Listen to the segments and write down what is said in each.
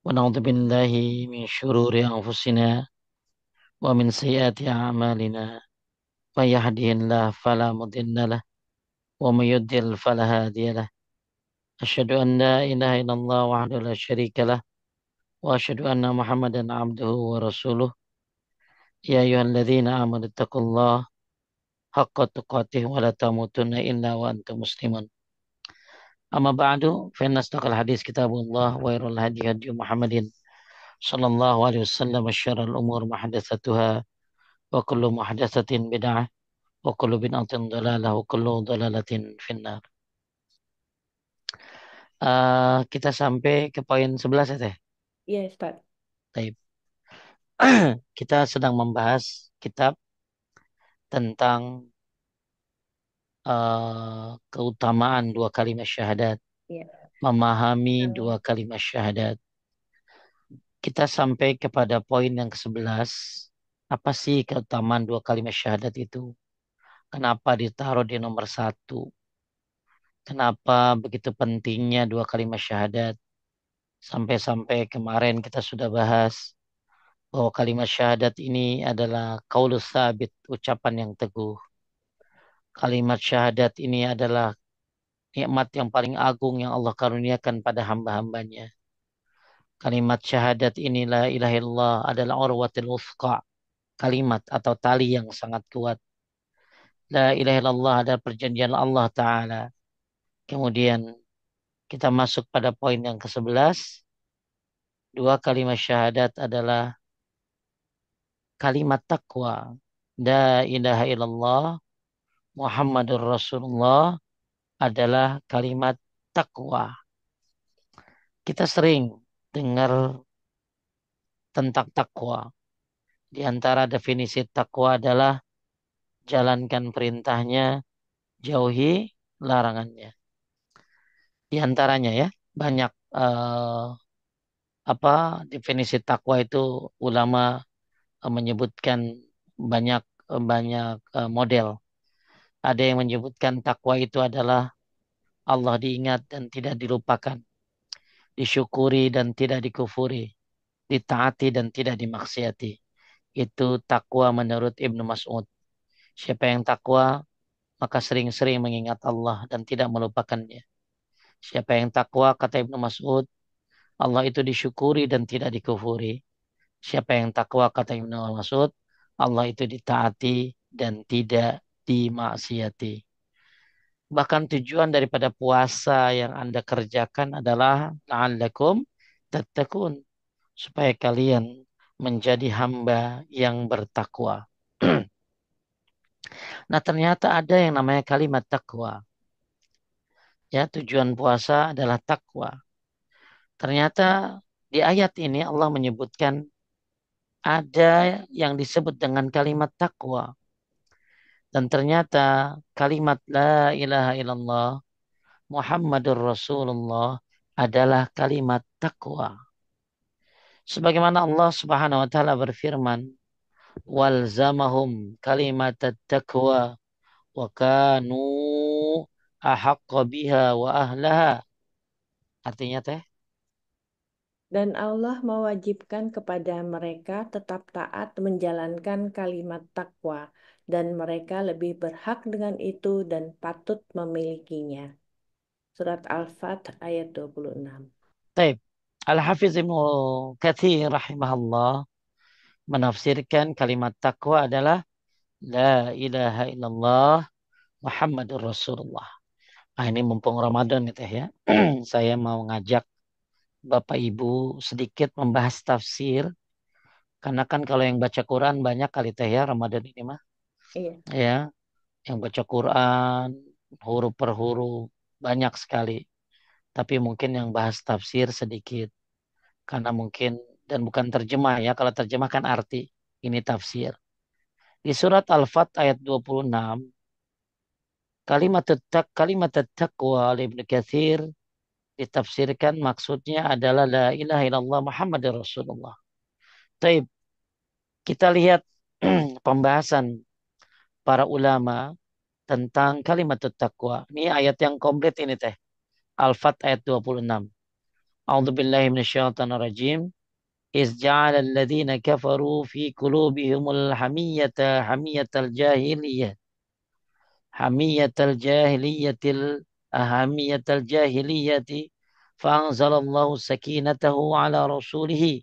ونعوذ بالله من شرور أنفسنا ومن سيئات أعمالنا من يهده الله فلا مضل له ومن يضلل فلا هادي له أشهد أن لا إله إلا الله وحده لا شريك له وأشهد أن محمدا عبده ورسوله يا أيها الذين آمنوا اتقوا الله حق تقاته ولا تموتن إلا وأنتم مسلمون أما بعد فإن أصدق الحديث كتاب الله وخير الهدي هدي محمد صلى الله عليه وسلم وشر الأمور محدثاتها وكل محدثة بدعة وكل بدعة ضلالة وكل ضلالة في النار. Kita sampai ke poin 11 ya Teh. Iya, Ustaz. Taib. Kita sedang membahas kitab tentang keutamaan dua kalimat syahadat, Iya. memahami Yang- dua kalimat syahadat. Kita sampai kepada poin yang ke-11. Apa sih keutamaan dua kalimat syahadat itu? Kenapa ditaruh di nomor satu? Kenapa begitu pentingnya dua kalimat syahadat? Sampai-sampai kemarin kita sudah bahas bahwa kalimat syahadat ini adalah qaulus sabit, ucapan yang teguh. Kalimat syahadat ini adalah nikmat yang paling agung yang Allah karuniakan pada hamba-hambanya. Kalimat syahadat ini la ilaha illallah adalah urwatul wuthqa, kalimat atau tali yang sangat kuat. La ilaha illallah adalah perjanjian Allah Ta'ala. Kemudian kita masuk pada poin yang ke-11. Dua kalimat syahadat adalah kalimat takwa. La ilaha illallah Muhammadur Rasulullah adalah kalimat takwa. Kita sering dengar tentang takwa. Di antara definisi takwa adalah jalankan perintahnya, jauhi larangannya. Di antaranya ya, banyak apa definisi takwa itu ulama menyebutkan banyak banyak model. Ada yang menyebutkan takwa itu adalah Allah diingat dan tidak dilupakan, disyukuri dan tidak dikufuri, ditaati dan tidak dimaksiati. Itu takwa menurut Ibnu Mas'ud. Siapa yang takwa, maka sering-sering mengingat Allah dan tidak melupakannya. Siapa yang takwa, kata Ibnu Mas'ud, Allah itu disyukuri dan tidak dikufuri. Siapa yang takwa, kata Ibnu Mas'ud, Allah itu ditaati dan tidak dimaksiati. Bahkan tujuan daripada puasa yang Anda kerjakan adalah la'allakum tattaqun, supaya kalian menjadi hamba yang bertakwa. Nah, ternyata ada yang namanya kalimat takwa. Ya, tujuan puasa adalah takwa. Ternyata di ayat ini Allah menyebutkan ada yang disebut dengan kalimat takwa. Dan ternyata kalimat la ilaha illallah Muhammadur Rasulullah adalah kalimat takwa. Sebagaimana Allah Subhanahu wa taala berfirman, "Walzamahum kalimat taqwa wa kanu ahaqqa biha wa ahlaha." Artinya teh, Dan Allah mewajibkan kepada mereka tetap taat menjalankan kalimat takwa, dan mereka lebih berhak dengan itu dan patut memilikinya. Surat Al-Fat ayat 26. taib. Al-Hafiz Ibnu Katsir rahimahullah menafsirkan kalimat takwa adalah la ilaha illallah Muhammadur Rasulullah. Ah, ini mumpung Ramadan nih teh ya. Saya mau ngajak Bapak Ibu sedikit membahas tafsir. Karena kan kalau yang baca Quran banyak kali teh ya Ramadan ini mah. Iya. Ya, yang baca Quran huruf per huruf banyak sekali. Tapi mungkin yang bahas tafsir sedikit. Karena mungkin dan bukan terjemah ya. Kalau terjemah kan arti. Ini tafsir. Di surat Al-Fat ayat 26, kalimat taqwa oleh Ibnu Katsir ditafsirkan maksudnya adalah la ilaha illallah Muhammadur Rasulullah. Taib, kita lihat pembahasan para ulama tentang kalimat taqwa. Ini ayat yang komplit ini teh. Al-Fat ayat 26. A'udzu billahi minasyaitonir rajim. إذ جعل الذين كفروا في قلوبهم الحمية حمية الجاهلية حمية الجاهلية حمية الجاهلية فأنزل الله سكينته على رسوله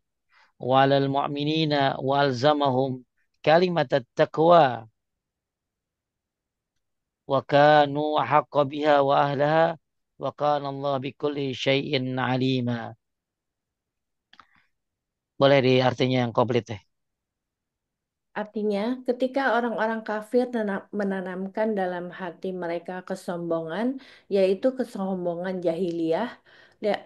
وعلى المؤمنين وألزمهم كلمة التقوى وكانوا أحق بها وأهلها وكان الله بكل شيء عليما. Boleh di artinya yang komplit deh. Artinya, ketika orang-orang kafir menanamkan dalam hati mereka kesombongan, yaitu kesombongan jahiliyah,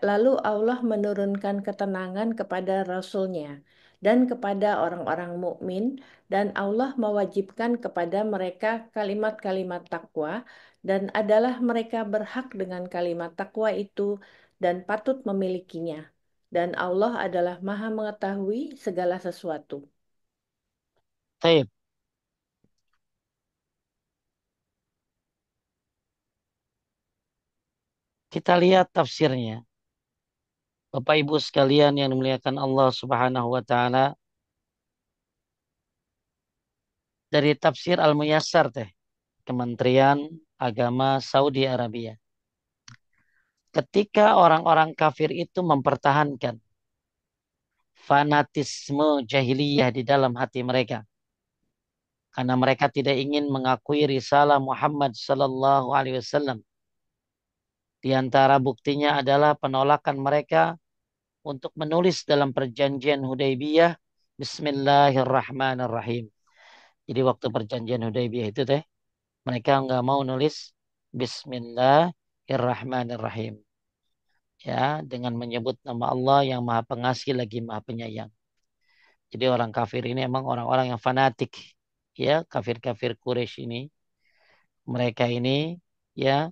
lalu Allah menurunkan ketenangan kepada Rasul-Nya dan kepada orang-orang mukmin, dan Allah mewajibkan kepada mereka kalimat-kalimat takwa, dan adalah mereka berhak dengan kalimat takwa itu dan patut memilikinya. Dan Allah adalah Maha Mengetahui segala sesuatu. Baik, kita lihat tafsirnya. Bapak Ibu sekalian yang dimuliakan Allah Subhanahu wa taala, dari tafsir Al-Muyassar teh, Kementerian Agama Saudi Arabia. Ketika orang-orang kafir itu mempertahankan fanatisme jahiliyah di dalam hati mereka, karena mereka tidak ingin mengakui risalah Muhammad sallallahu alaihi wasallam. Di antara buktinya adalah penolakan mereka untuk menulis dalam perjanjian Hudaybiyah Bismillahirrahmanirrahim. Jadi waktu perjanjian Hudaybiyah itu teh mereka nggak mau nulis Bismillahirrahmanirrahim. Ya, dengan menyebut nama Allah yang Maha Pengasih lagi Maha Penyayang. Jadi orang kafir ini emang orang-orang yang fanatik. Ya, kafir-kafir Quraisy ini, mereka ini ya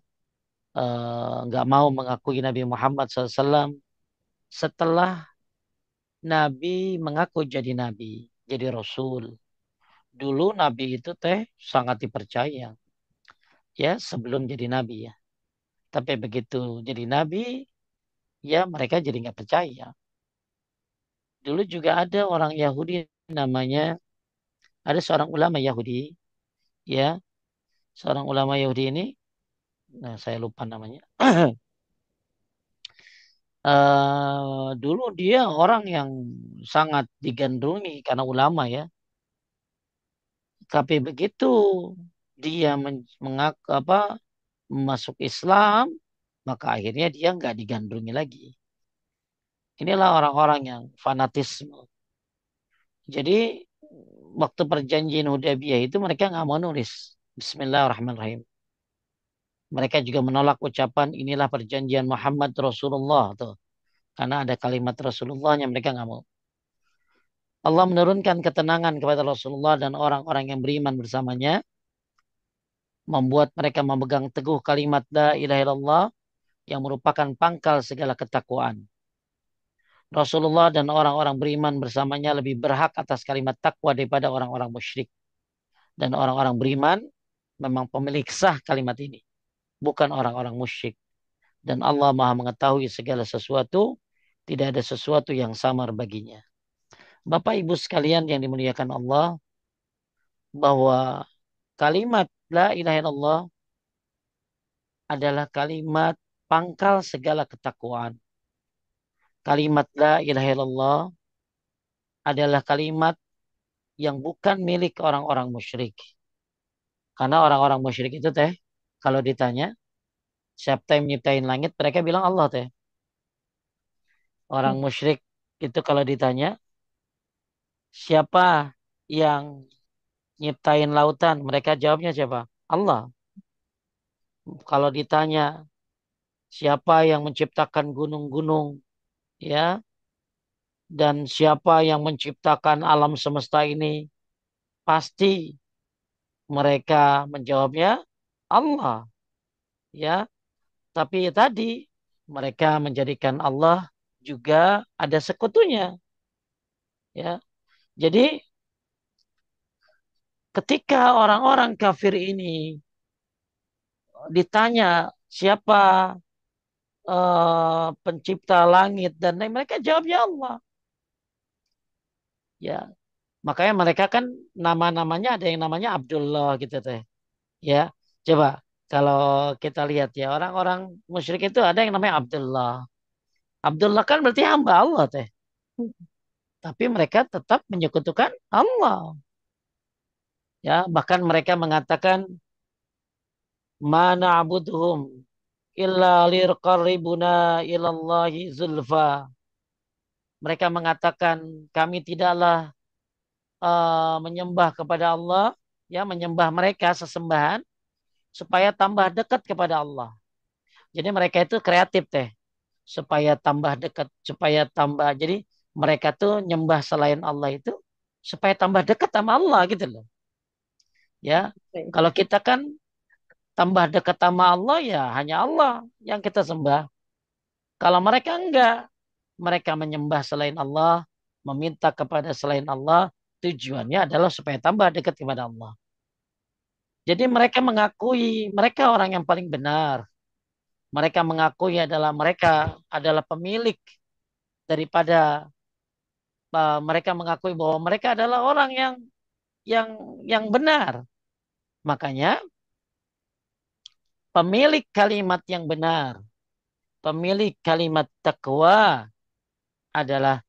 nggak mau mengakui Nabi Muhammad SAW setelah Nabi mengaku jadi Nabi, jadi Rasul. Dulu Nabi itu teh sangat dipercaya, ya sebelum jadi Nabi ya. Tapi begitu jadi Nabi, ya mereka jadi nggak percaya. Dulu juga ada orang Yahudi namanya, ada seorang ulama Yahudi, ya, seorang ulama Yahudi ini, nah saya lupa namanya. Dulu dia orang yang sangat digandrungi karena ulama ya. Tapi begitu dia mengaku apa masuk Islam, maka akhirnya dia nggak digandrungi lagi. Inilah orang-orang yang fanatisme. Jadi waktu perjanjian Hudaybiyah itu mereka nggak mau nulis Bismillahirrahmanirrahim. Mereka juga menolak ucapan inilah perjanjian Muhammad Rasulullah tuh. Karena ada kalimat Rasulullahnya mereka nggak mau. Allah menurunkan ketenangan kepada Rasulullah dan orang-orang yang beriman bersamanya. Membuat mereka memegang teguh kalimat la ilaha illallah yang merupakan pangkal segala ketakwaan. Rasulullah dan orang-orang beriman bersamanya lebih berhak atas kalimat takwa daripada orang-orang musyrik. Dan orang-orang beriman memang pemilik sah kalimat ini. Bukan orang-orang musyrik. Dan Allah maha mengetahui segala sesuatu. Tidak ada sesuatu yang samar baginya. Bapak Ibu sekalian yang dimuliakan Allah. Bahwa kalimat la ilaha illallah adalah kalimat pangkal segala ketakwaan. Kalimat la ilaha illallah adalah kalimat yang bukan milik orang-orang musyrik. Karena orang-orang musyrik itu teh, kalau ditanya, siapa yang nyiptain langit, mereka bilang Allah teh. Orang musyrik itu kalau ditanya, siapa yang nyiptain lautan, mereka jawabnya siapa? Allah. Kalau ditanya, siapa yang menciptakan gunung-gunung, ya, dan siapa yang menciptakan alam semesta ini, pasti mereka menjawabnya Allah, ya. Tapi tadi mereka menjadikan Allah juga ada sekutunya, ya. Jadi ketika orang-orang kafir ini ditanya siapa pencipta langit dan lain, mereka jawab ya Allah. Ya, makanya mereka kan nama-namanya ada yang namanya Abdullah gitu teh. Ya, coba kalau kita lihat ya orang-orang musyrik itu ada yang namanya Abdullah. Abdullah kan berarti hamba Allah teh. Tapi mereka tetap menyekutukan Allah. Ya, bahkan mereka mengatakan mana abuduhum illa lirqarribuna ilallahi zulfa. Mereka mengatakan kami tidaklah menyembah kepada Allah, ya menyembah mereka sesembahan supaya tambah dekat kepada Allah. Jadi mereka itu kreatif teh, supaya tambah dekat, supaya tambah. Jadi mereka tuh nyembah selain Allah itu supaya tambah dekat sama Allah gitu loh. Ya, kalau kita kan tambah dekat sama Allah ya hanya Allah yang kita sembah. Kalau mereka enggak, mereka menyembah selain Allah, meminta kepada selain Allah, tujuannya adalah supaya tambah dekat kepada Allah. Jadi mereka mengakui mereka orang yang paling benar. Mereka mengakui adalah mereka adalah pemilik daripada mereka mengakui bahwa mereka adalah orang yang yang benar. Makanya pemilik kalimat yang benar, pemilik kalimat takwa adalah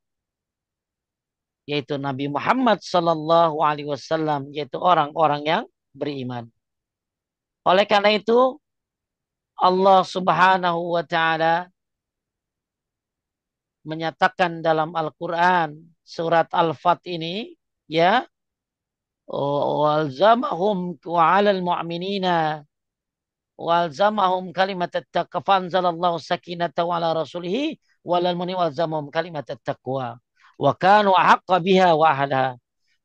yaitu Nabi Muhammad Sallallahu Alaihi Wasallam, yaitu orang-orang yang beriman. Oleh karena itu Allah Subhanahu Wa Taala menyatakan dalam Al-Quran surat Al-Fat ini ya walzamahum wa 'alal mu'minina walzamahum kalimat at-taqwa fanzalallahu sakinatahu ala rasulihi walal mu'minin walzamahum kalimat at-taqwa wa kanu haqqa biha wa ahliha,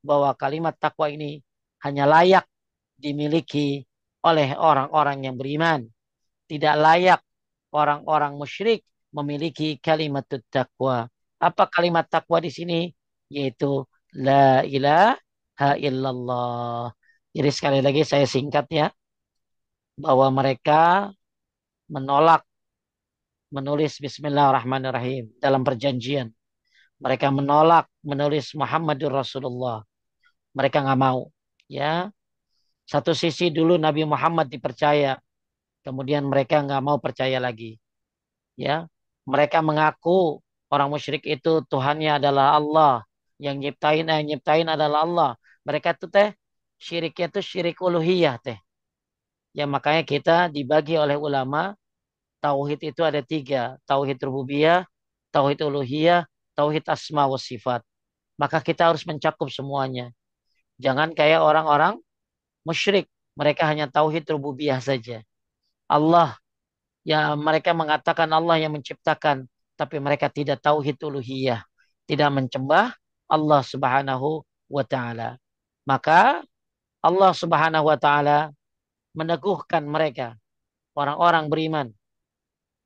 bahwa kalimat takwa ini hanya layak dimiliki oleh orang-orang yang beriman, tidak layak orang-orang musyrik memiliki kalimat takwa. Apa kalimat takwa di sini? Yaitu la ilaha illallah. Jadi sekali lagi saya singkat ya, bahwa mereka menolak menulis Bismillahirrahmanirrahim dalam perjanjian. Mereka menolak menulis Muhammadur Rasulullah. Mereka nggak mau. Ya, satu sisi dulu Nabi Muhammad dipercaya, kemudian mereka nggak mau percaya lagi. Ya, mereka mengaku orang musyrik itu Tuhannya adalah Allah, yang nyiptain adalah Allah. Mereka tuh teh syiriknya tuh syirik uluhiyah teh. Ya makanya kita dibagi oleh ulama tauhid itu ada tiga, tauhid rububiyah, tauhid uluhiyah, tauhid asma wa sifat. Maka kita harus mencakup semuanya. Jangan kayak orang-orang musyrik, mereka hanya tauhid rububiyah saja. Allah, ya mereka mengatakan Allah yang menciptakan, tapi mereka tidak tauhid uluhiyah, tidak menyembah Allah Subhanahu wa taala. Maka Allah Subhanahu wa taala meneguhkan mereka orang-orang beriman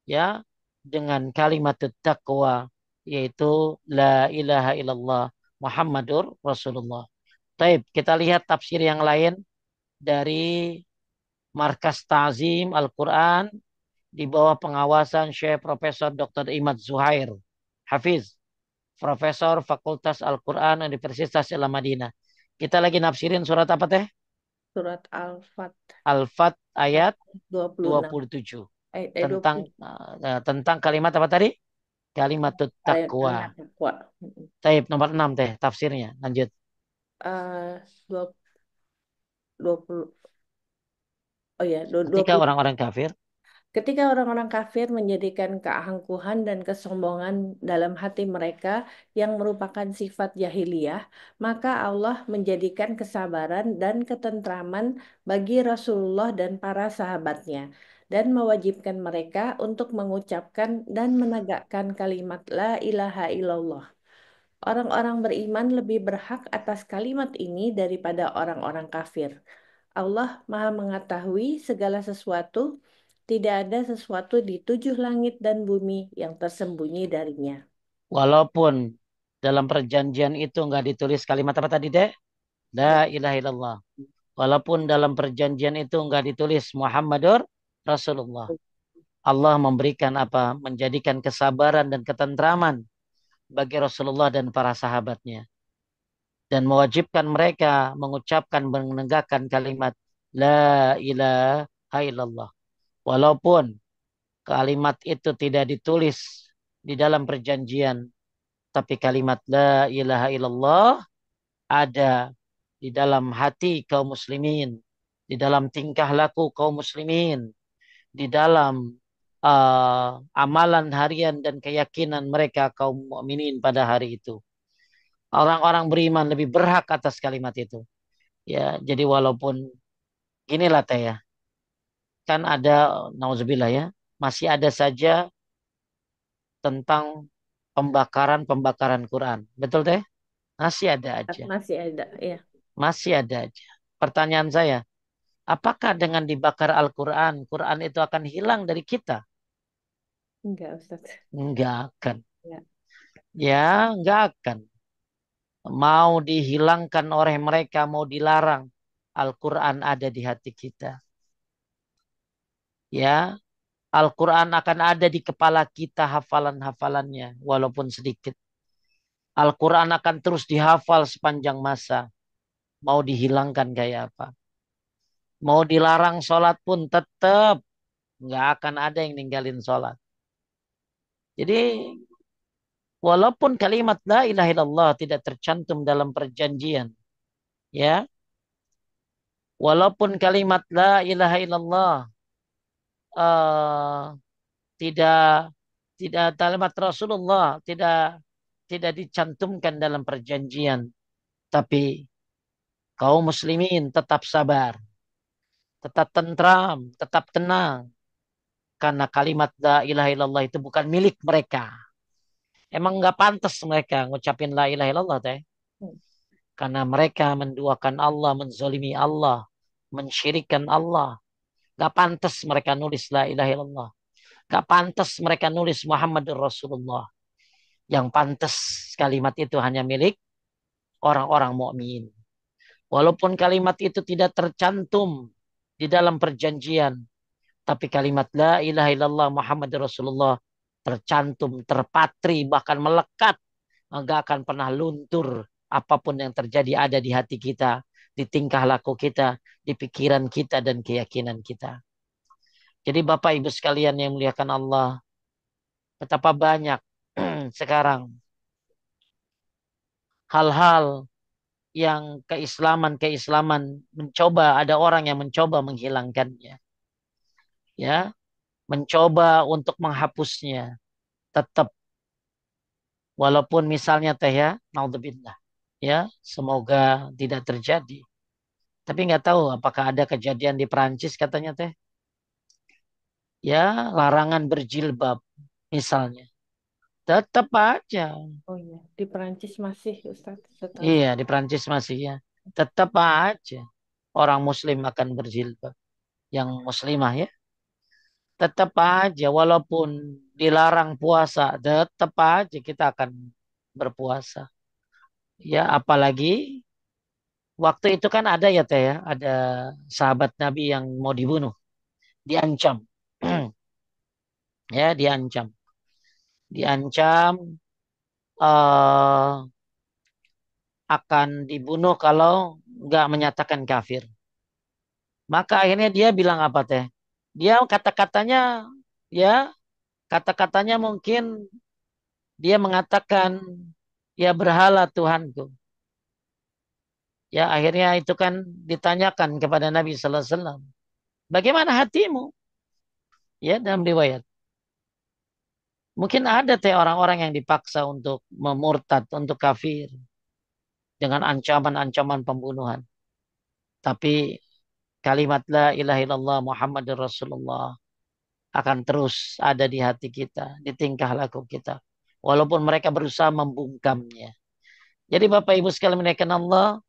ya dengan kalimat taqwa, yaitu la ilaha illallah Muhammadur Rasulullah. Taib, kita lihat tafsir yang lain dari Markas Ta'zim Al-Quran di bawah pengawasan Syekh Profesor Dr. Imad Zuhair Hafiz, Profesor Fakultas Al-Quran Universitas Islam Madinah. Kita lagi nafsirin surat apa teh? Surat Al-Fat Al-Fat ayat 26 27. Tentang 20 tentang kalimat apa tadi? Kalimat ayat takwa. tentang takwa. Taib nomor 6 teh tafsirnya. Lanjut. Eh, dua 20 oh ya, Ketika orang-orang kafir ketika orang-orang kafir menjadikan keangkuhan dan kesombongan dalam hati mereka yang merupakan sifat jahiliyah, maka Allah menjadikan kesabaran dan ketentraman bagi Rasulullah dan para sahabatnya, dan mewajibkan mereka untuk mengucapkan dan menegakkan kalimat La ilaha illallah. Orang-orang beriman lebih berhak atas kalimat ini daripada orang-orang kafir. Allah Maha Mengetahui segala sesuatu, tidak ada sesuatu di tujuh langit dan bumi yang tersembunyi darinya. walaupun dalam perjanjian itu nggak ditulis kalimat apa tadi deh? La ilaha illallah. Walaupun dalam perjanjian itu nggak ditulis Muhammadur Rasulullah. Allah memberikan apa? Menjadikan kesabaran dan ketentraman bagi Rasulullah dan para sahabatnya. Dan mewajibkan mereka mengucapkan, menegakkan kalimat La ilaha illallah. Walaupun kalimat itu tidak ditulis di dalam perjanjian, tapi kalimat La ilaha illallah ada di dalam hati kaum muslimin, di dalam tingkah laku kaum muslimin, di dalam amalan harian dan keyakinan mereka kaum mukminin pada hari itu. Orang-orang beriman lebih berhak atas kalimat itu. Ya, jadi walaupun inilah teh ya, kan ada nauzubillah ya, masih ada saja tentang pembakaran-pembakaran Quran. Betul teh? Masih ada aja. Masih ada, ya. Masih ada aja. Pertanyaan saya, apakah dengan dibakar Al-Quran, Quran itu akan hilang dari kita? Enggak, Ustaz. Enggak akan. Ya. Ya, enggak akan. Mau dihilangkan oleh mereka, mau dilarang. Al-Quran ada di hati kita. Ya, Al-Quran akan ada di kepala kita hafalan-hafalannya, walaupun sedikit. Al-Quran akan terus dihafal sepanjang masa. Mau dihilangkan kayak apa? Mau dilarang sholat pun tetap nggak akan ada yang ninggalin sholat. Jadi walaupun kalimat la ilaha illallah tidak tercantum dalam perjanjian, ya, walaupun kalimat la ilaha illallah eh, tidak tidak kalimat Rasulullah tidak dicantumkan dalam perjanjian, tapi kaum muslimin tetap sabar, tetap tentram, tetap tenang karena kalimat la ilaha illallah itu bukan milik mereka. Emang nggak pantas mereka ngucapin la ilaha illallah teh. Hmm. Karena mereka menduakan Allah, menzolimi Allah, mensyirikan Allah. Gak pantas mereka nulis la ilaha illallah. Gak pantas mereka nulis Muhammadur Rasulullah. Yang pantas kalimat itu hanya milik orang-orang mukmin. Walaupun kalimat itu tidak tercantum di dalam perjanjian, tapi kalimat la ilaha illallah Muhammadur Rasulullah tercantum, terpatri, bahkan melekat. Nggak akan pernah luntur. Apapun yang terjadi ada di hati kita, di tingkah laku kita, di pikiran kita dan keyakinan kita. Jadi Bapak Ibu sekalian yang muliakan Allah, betapa banyak sekarang hal-hal yang keislaman mencoba, ada orang yang mencoba menghilangkannya, ya, mencoba untuk menghapusnya. Tetap walaupun misalnya teh ya, naudzubillah, ya, semoga tidak terjadi. Tapi nggak tahu apakah ada kejadian di Perancis katanya teh. Ya, larangan berjilbab misalnya. Tetap aja. Oh iya, di Perancis masih, Ustaz, setahu Iya, saya. di Perancis masih ya. Tetap aja. Orang muslim akan berjilbab. Yang muslimah ya. Tetap aja. Walaupun dilarang puasa. Tetap aja kita akan berpuasa. Ya, apalagi waktu itu kan ada ya teh ya. Ada sahabat Nabi yang mau dibunuh. Diancam. Ya, diancam. Diancam eh akan dibunuh kalau nggak menyatakan kafir. Maka akhirnya dia bilang apa teh? Dia kata-katanya ya kata-katanya mungkin dia mengatakan ya berhala Tuhanku. Ya akhirnya itu kan ditanyakan kepada Nabi Sallallahu Alaihi Wasallam. Bagaimana hatimu? Ya dalam riwayat. Mungkin ada teh orang-orang yang dipaksa untuk memurtad, untuk kafir dengan ancaman-ancaman pembunuhan. Tapi kalimat la ilaha illallah Muhammadur Rasulullah akan terus ada di hati kita, di tingkah laku kita. Walaupun mereka berusaha membungkamnya. Jadi Bapak Ibu sekalian menaikkan Allah,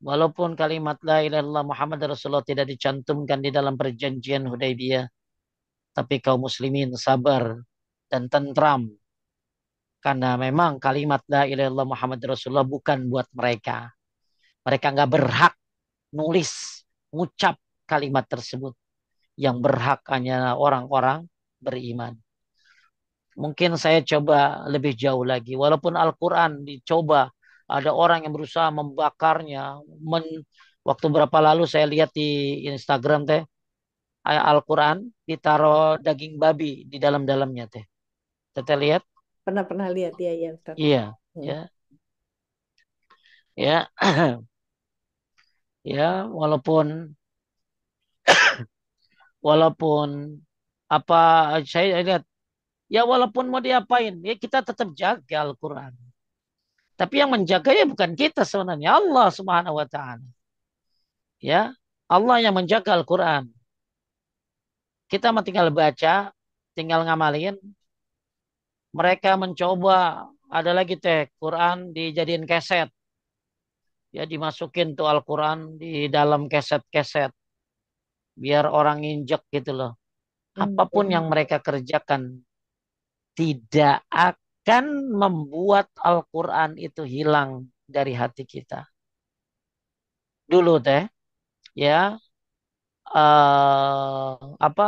walaupun kalimat la ilaha illallah Muhammad Rasulullah tidak dicantumkan di dalam perjanjian Hudaybiyah, tapi kaum muslimin sabar dan tentram. Karena memang kalimat la ilaha illallah Muhammad Rasulullah bukan buat mereka. Mereka nggak berhak nulis, ngucap kalimat tersebut. Yang berhak hanya orang-orang beriman. Mungkin saya coba lebih jauh lagi. Walaupun Al-Quran dicoba, ada orang yang berusaha membakarnya. Waktu berapa lalu saya lihat di Instagram teh, ayat Al-Quran ditaruh daging babi di dalam-dalamnya teh. Kita lihat, Pernah lihat ya, ya Ustaz. iya, Hmm. ya, ya, ya, walaupun, walaupun apa saya lihat, ya walaupun mau diapain, ya kita tetap jaga Al-Quran. Tapi yang menjaga ya bukan kita sebenarnya, Allah Subhanahu wa taala. Ya, Allah yang menjaga Al-Quran. Kita mah tinggal baca, tinggal ngamalin. Mereka mencoba, ada lagi teh, Quran dijadiin keset. Ya, dimasukin tuh Al-Quran di dalam keset-keset. Biar orang injek gitu loh. Apapun Hmm. yang mereka kerjakan, tidak akan membuat Al-Quran itu hilang dari hati kita. Dulu teh, ya, apa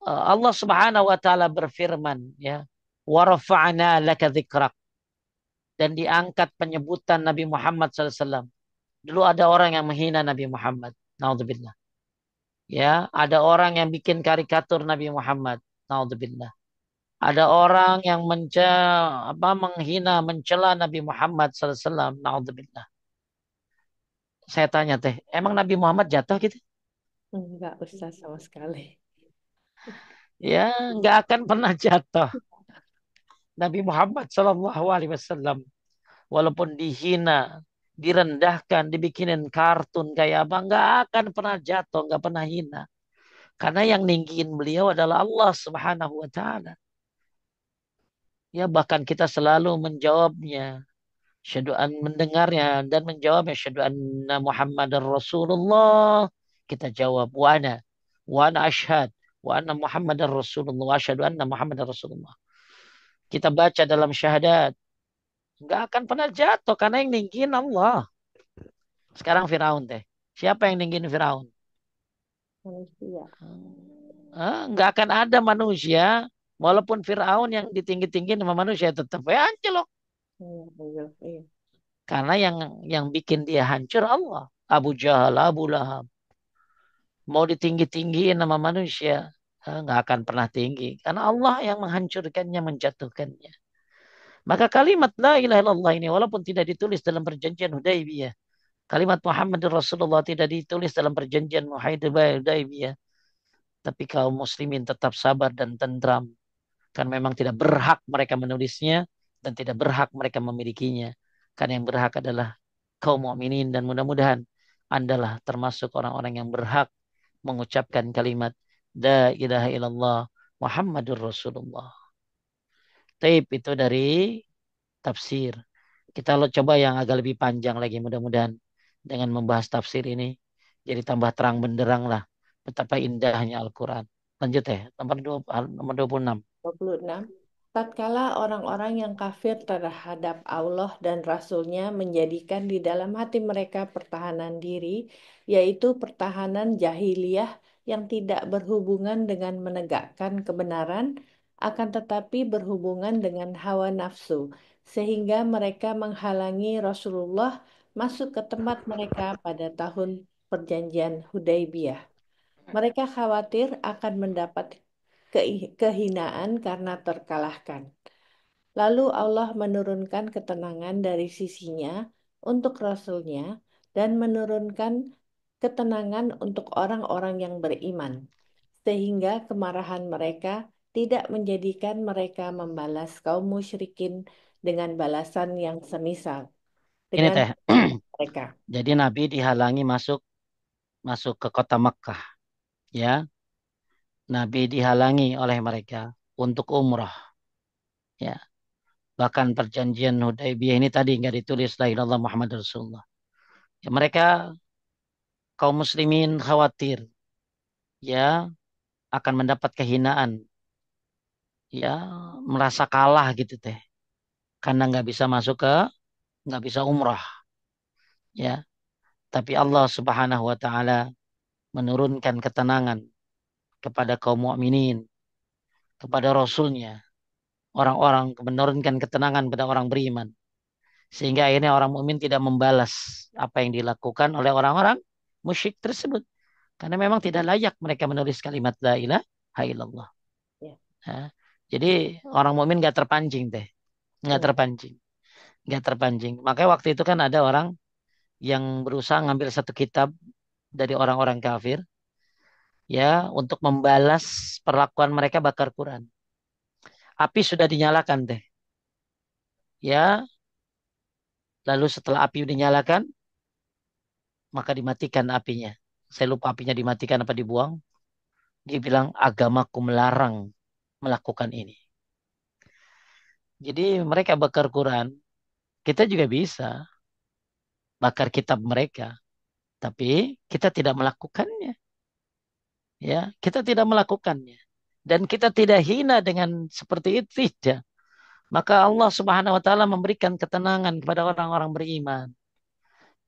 Allah Subhanahu wa taala berfirman, ya, wa rafa'na laka dzikrak, dan diangkat penyebutan Nabi Muhammad SAW. Dulu ada orang yang menghina Nabi Muhammad. Naudzubillah. Ya, ada orang yang bikin karikatur Nabi Muhammad. Naudzubillah. Ada orang yang menghina, mencela Nabi Muhammad SAW. Naudzubillah. Saya tanya teh, emang Nabi Muhammad jatuh gitu? Enggak Ustaz sama sekali. Ya, nggak akan pernah jatuh. Nabi Muhammad SAW walaupun dihina, direndahkan, dibikinin kartun kayak apa, nggak akan pernah jatuh, nggak pernah hina. Karena yang ninggiin beliau adalah Allah Subhanahu wa taala. Ya, bahkan kita selalu menjawabnya, syahadu an mendengarnya dan menjawabnya syahadu anna Muhammadar Rasulullah. Kita jawab wa ana asyhad wa anna Muhammadar Rasulullah wa asyhadu anna Muhammadar Rasulullah. Kita baca dalam syahadat, nggak akan pernah jatuh karena yang ninggiin Allah. Sekarang Firaun teh. Siapa yang ninggiin Firaun? Manusia. Nggak akan ada manusia. Walaupun Firaun yang ditinggi-tinggiin sama manusia tetap ya anjlok. Iya, iya. Karena yang bikin dia hancur Allah. Abu Jahal, Abu Lahab. Mau ditinggi-tinggiin sama manusia, nggak akan pernah tinggi. Karena Allah yang menghancurkannya, menjatuhkannya. Maka kalimat la ilaha illallah ini walaupun tidak ditulis dalam perjanjian Hudaybiyah. Kalimat Muhammad Rasulullah tidak ditulis dalam perjanjian Hudaybiyah. Tapi kaum muslimin tetap sabar dan tentram. Kan memang tidak berhak mereka menulisnya dan tidak berhak mereka memilikinya. Karena yang berhak adalah kaum mukminin, dan mudah-mudahan Andalah termasuk orang-orang yang berhak mengucapkan kalimat La ilaha illallah Muhammadur Rasulullah. Taib itu dari tafsir. Kita lo coba yang agak lebih panjang lagi, mudah-mudahan dengan membahas tafsir ini jadi tambah terang benderang lah betapa indahnya Al-Quran. Lanjut ya, nomor 26. 26. Tatkala orang-orang yang kafir terhadap Allah dan Rasul-Nya menjadikan di dalam hati mereka pertahanan diri, yaitu pertahanan jahiliyah yang tidak berhubungan dengan menegakkan kebenaran, akan tetapi berhubungan dengan hawa nafsu, sehingga mereka menghalangi Rasulullah masuk ke tempat mereka pada tahun perjanjian Hudaybiyah. Mereka khawatir akan mendapat kehinaan karena terkalahkan. Lalu Allah menurunkan ketenangan dari sisinya untuk Rasul-Nya dan menurunkan ketenangan untuk orang-orang yang beriman, sehingga kemarahan mereka tidak menjadikan mereka membalas kaum musyrikin dengan balasan yang semisal Ini dengan teh, mereka. jadi Nabi dihalangi masuk masuk ke kota Mekkah, ya. Nabi dihalangi oleh mereka untuk umrah, ya. Bahkan perjanjian Hudaybiyah ini tadi nggak ditulis la ilaha illallah Muhammad Rasulullah. Ya, mereka kaum muslimin khawatir, ya, akan mendapat kehinaan, ya, merasa kalah gitu teh, karena nggak bisa umrah, ya. Tapi Allah Subhanahu wa taala menurunkan ketenangan kepada kaum mukminin, kepada Rasulnya, orang-orang menurunkan ketenangan pada orang beriman. Sehingga akhirnya orang mukmin tidak membalas apa yang dilakukan oleh orang-orang musyrik tersebut. Karena memang tidak layak mereka menulis kalimat la ilaha illallah. Ya. Ya. Jadi orang mukmin nggak terpancing deh, nggak Hmm. terpancing, nggak terpancing. Makanya waktu itu kan ada orang yang berusaha ngambil satu kitab dari orang-orang kafir, ya, untuk membalas perlakuan mereka bakar Quran. Api sudah dinyalakan deh, ya. Lalu setelah api dinyalakan, maka dimatikan apinya. Saya lupa apinya dimatikan apa dibuang. Dia bilang agamaku melarang melakukan ini. Jadi mereka bakar Quran, kita juga bisa bakar kitab mereka, tapi kita tidak melakukannya, ya. Kita tidak melakukannya. Dan kita tidak hina dengan seperti itu, tidak. Maka Allah Subhanahu wa taala memberikan ketenangan kepada orang-orang beriman,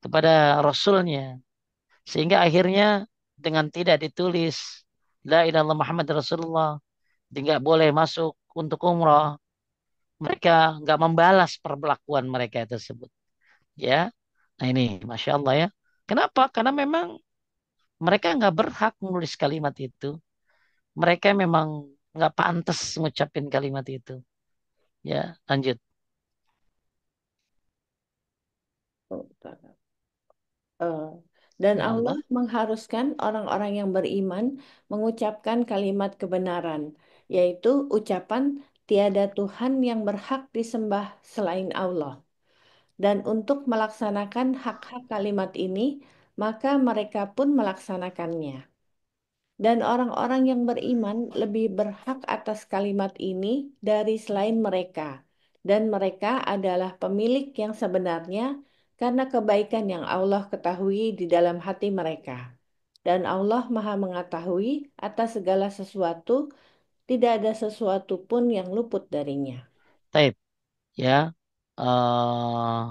kepada Rasulnya. Sehingga akhirnya dengan tidak ditulis La ilaha illallah Muhammad Rasulullah, tidak boleh masuk untuk umrah. Mereka nggak membalas perlakuan mereka tersebut. Ya, nah ini, masya Allah ya. Kenapa? Karena memang mereka nggak berhak menulis kalimat itu. Mereka memang nggak pantas ngucapin kalimat itu. Ya, lanjut. Oh, tak. Eh, dan Ya Allah Allah. mengharuskan orang-orang yang beriman mengucapkan kalimat kebenaran, yaitu ucapan tiada Tuhan yang berhak disembah selain Allah. Dan untuk melaksanakan hak-hak kalimat ini, maka mereka pun melaksanakannya. Dan orang-orang yang beriman lebih berhak atas kalimat ini dari selain mereka. Dan mereka adalah pemilik yang sebenarnya karena kebaikan yang Allah ketahui di dalam hati mereka. Dan Allah Maha Mengetahui atas segala sesuatu, tidak ada sesuatu pun yang luput darinya. Taib. Ya. eh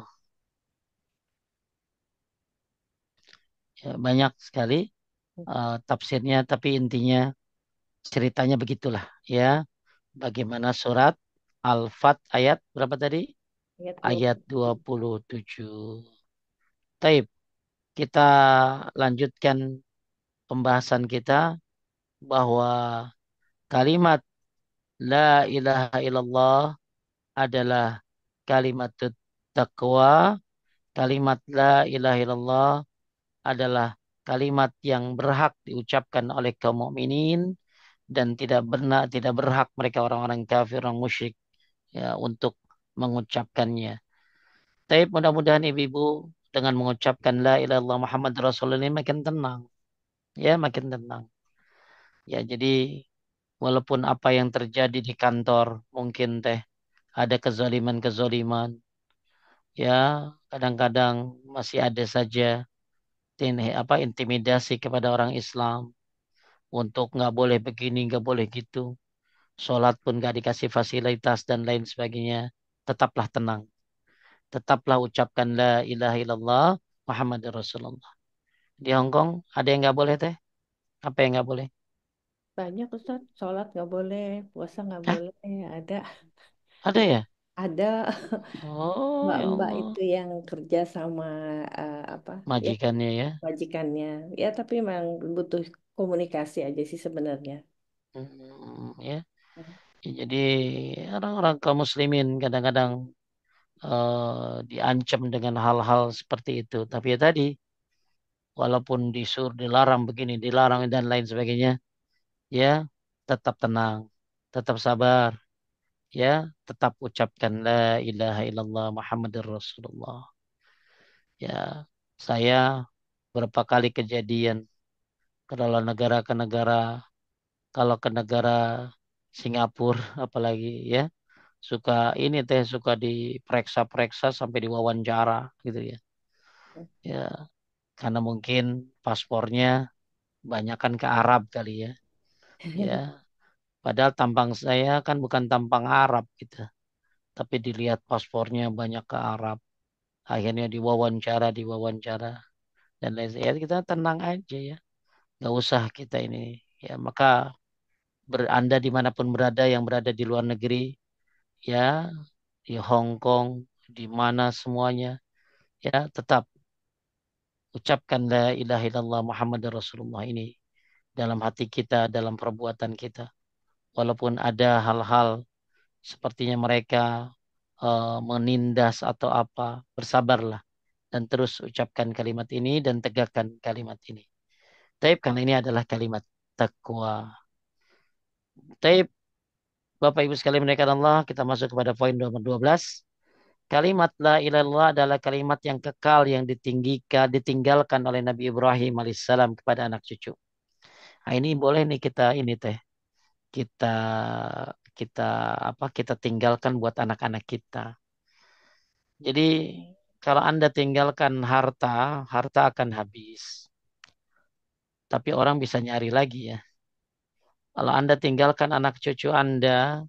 ya, banyak sekali tafsirnya, tapi intinya ceritanya begitulah. Ya. Bagaimana surat Al-Fat ayat berapa tadi? Ayat Ayat 27. 27. Taib. Kita lanjutkan pembahasan kita bahwa kalimat La ilaha illallah adalah kalimat taqwa. Kalimat La ilaha illallah adalah kalimat yang berhak diucapkan oleh kaum mukminin dan tidak berhak mereka orang-orang kafir, orang musyrik, ya, untuk mengucapkannya. Tapi mudah-mudahan ibu-ibu dengan mengucapkan La ilaha illallah Muhammad Rasulullah ini makin tenang, ya, makin tenang. Ya, jadi walaupun apa yang terjadi di kantor mungkin teh ada kezaliman-kezaliman, ya, kadang-kadang masih ada saja intimidasi kepada orang Islam untuk nggak boleh begini, nggak boleh gitu. Sholat pun nggak dikasih fasilitas dan lain sebagainya. Tetaplah tenang. Tetaplah ucapkan la ilaha illallah Muhammad Rasulullah. Di Hong Kong ada yang nggak boleh teh? Apa yang nggak boleh? Banyak Ustaz, sholat nggak boleh, puasa nggak Hah? boleh, ada. Ada ya? Ada Oh ya mbak-mbak Allah. itu yang kerja sama apa ya Majikannya ya. majikannya ya tapi memang butuh komunikasi aja sih sebenarnya. Ya. Ya, jadi orang-orang kaum muslimin kadang-kadang diancam dengan hal-hal seperti itu. Tapi ya tadi, walaupun dilarang begini, dilarang dan lain sebagainya, ya tetap tenang, tetap sabar, ya tetap ucapkan la ilaha illallah Muhammadur Rasulullah. Ya, saya berapa kali kejadian kalau negara ke negara, kalau ke negara Singapura apalagi, ya, suka ini teh suka diperiksa-periksa sampai diwawancara gitu ya. Ya, karena mungkin paspornya banyakan ke Arab kali ya. Ya, padahal tampang saya kan bukan tampang Arab gitu. Tapi dilihat paspornya banyak ke Arab. Akhirnya diwawancara dan lain sebagainya. Ya, kita tenang aja ya. Nggak usah kita ini. Ya, maka Anda dimanapun berada, yang berada di luar negeri, ya, di Hong Kong, di mana semuanya, ya, tetap ucapkan la ilaha illallah Muhammad Rasulullah ini dalam hati kita, dalam perbuatan kita. Walaupun ada hal-hal sepertinya mereka menindas atau apa, bersabarlah dan terus ucapkan kalimat ini dan tegakkan kalimat ini. Taib karena ini adalah kalimat takwa. Taib Bapak Ibu sekalian menaikkan Allah, kita masuk kepada poin nomor 12. Kalimat la ilaha illallah adalah kalimat yang kekal yang ditinggalkan oleh Nabi Ibrahim alaihissalam kepada anak cucu. Nah, ini boleh nih ini teh kita kita kita tinggalkan buat anak-anak kita. Jadi kalau Anda tinggalkan harta, harta akan habis. Tapi orang bisa nyari lagi ya. Kalau Anda tinggalkan anak cucu Anda,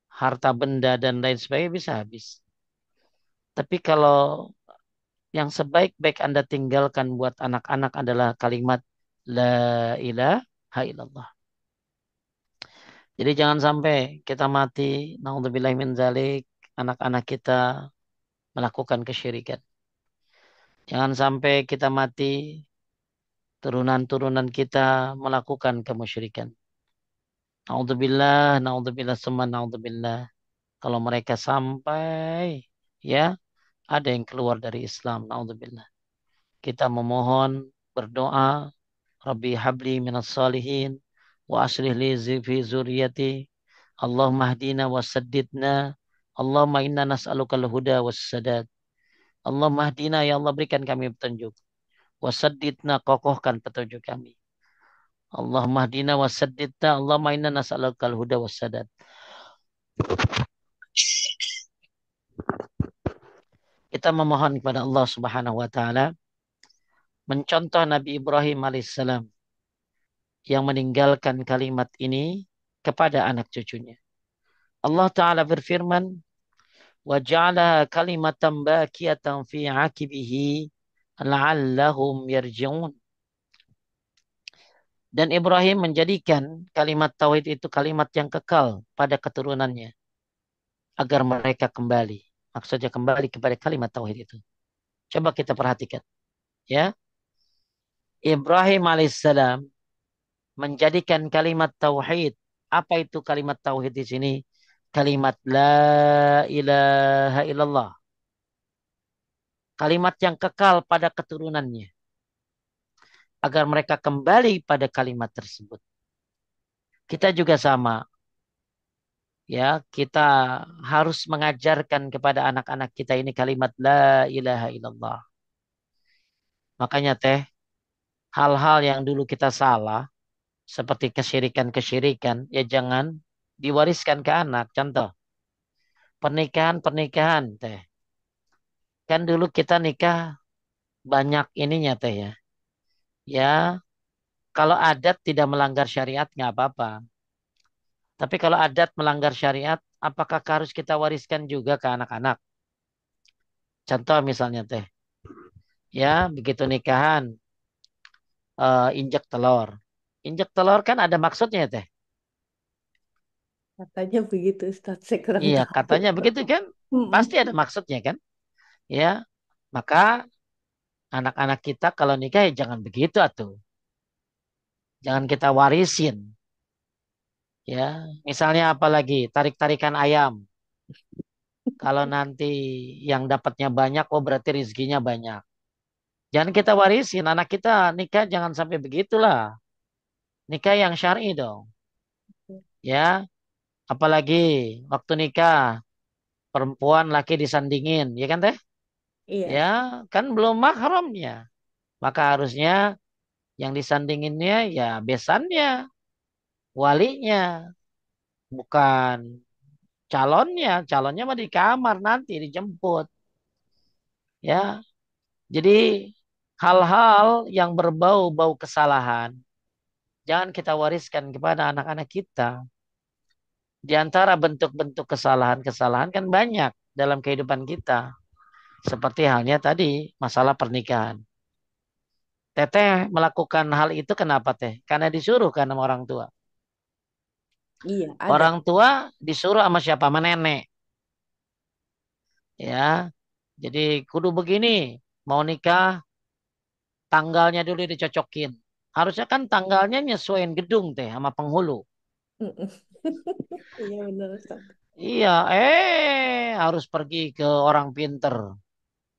harta benda dan lain sebagainya bisa habis. Tapi kalau yang sebaik-baik Anda tinggalkan buat anak-anak adalah kalimat La ilaha illallah. Jadi jangan sampai kita mati, naudzubillah min zalik, anak-anak kita melakukan kesyirikan. Jangan sampai kita mati, turunan-turunan kita melakukan kemusyrikan. Naudzubillah, naudzubillah, semua naudzubillah. Kalau mereka sampai ya ada yang keluar dari Islam, naudzubillah. Kita memohon, berdoa, Rabbi habli minas salihin wa aslih li fi zuriyati. Allahumma hdina wa saddidna. Allahumma inna nas'alukal huda was sadad. Allahumma hdina ya Allah berikan kami petunjuk. Wa saddidna kokohkan petunjuk kami. Allahumma hdina wa saddidna. Allahumma inna nas'alukal huda was sadad. Kita memohon kepada Allah Subhanahu wa taala mencontoh Nabi Ibrahim alaihissalam yang meninggalkan kalimat ini kepada anak cucunya. Allah Ta'ala berfirman, وَجَعَلَهَا كَلِمَةً بَاقِيَةً فِي عَقِبِهِ لَعَلَّهُمْ يَرْجِعُونَ. Dan Ibrahim menjadikan kalimat tauhid itu kalimat yang kekal pada keturunannya agar mereka kembali. Maksudnya kembali kepada kalimat tauhid itu. Coba kita perhatikan, ya. Ibrahim alaihissalam menjadikan kalimat tauhid. Apa itu kalimat tauhid di sini? Kalimat la ilaha illallah. Kalimat yang kekal pada keturunannya. Agar mereka kembali pada kalimat tersebut. Kita juga sama. Ya, kita harus mengajarkan kepada anak-anak kita ini kalimat la ilaha illallah. Makanya hal-hal yang dulu kita salah, seperti kesyirikan-kesyirikan, ya jangan diwariskan ke anak. Contoh, pernikahan-pernikahan Kan dulu kita nikah banyak ininya ya. Ya, kalau adat tidak melanggar syariat nggak apa-apa. Tapi kalau adat melanggar syariat, apakah harus kita wariskan juga ke anak-anak? Contoh misalnya ya begitu nikahan injek telur. Injek telur kan ada maksudnya Katanya begitu, Ustaz. Saya kurang Iya, tahu. katanya begitu kan? Pasti ada maksudnya kan? Ya, maka anak-anak kita kalau nikah ya jangan begitu atuh. Jangan kita warisin. Ya, misalnya apalagi tarik-tarikan ayam. Kalau nanti yang dapatnya banyak, oh berarti rezekinya banyak. Jangan kita warisin, anak kita nikah jangan sampai begitulah. Nikah yang syar'i dong. Ya, apalagi waktu nikah perempuan laki disandingin, ya kan Iya. Ya, kan belum mahramnya. Maka harusnya yang disandinginnya ya besannya, walinya, bukan calonnya. Calonnya mah di kamar nanti dijemput. Ya, jadi hal-hal yang berbau-bau kesalahan jangan kita wariskan kepada anak-anak kita. Di antara bentuk-bentuk kesalahan-kesalahan kan banyak dalam kehidupan kita. Seperti halnya tadi masalah pernikahan. Teteh melakukan hal itu kenapa Karena disuruh kan sama orang tua. Iya, ada. Orang tua disuruh sama siapa? Sama nenek. Ya, jadi kudu begini. Mau nikah, tanggalnya dulu dicocokin. Harusnya kan tanggalnya nyesuaiin gedung teh sama penghulu. Mm-mm. Iya benar Ustaz. Iya, harus pergi ke orang pinter.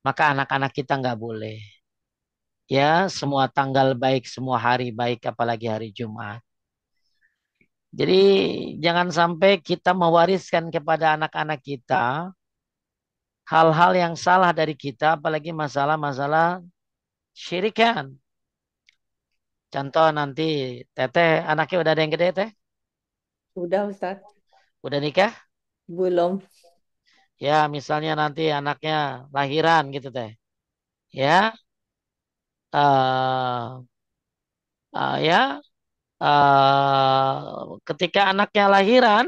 Maka anak-anak kita nggak boleh. Ya, semua tanggal baik, semua hari baik, apalagi hari Jumat. Jadi jangan sampai kita mewariskan kepada anak-anak kita hal-hal yang salah dari kita, apalagi masalah-masalah syirikan. Contoh nanti teteh anaknya udah ada yang gede teh, Udah Ustaz? udah nikah. Belum. Ya misalnya nanti anaknya lahiran gitu teh. Ya, ya ketika anaknya lahiran,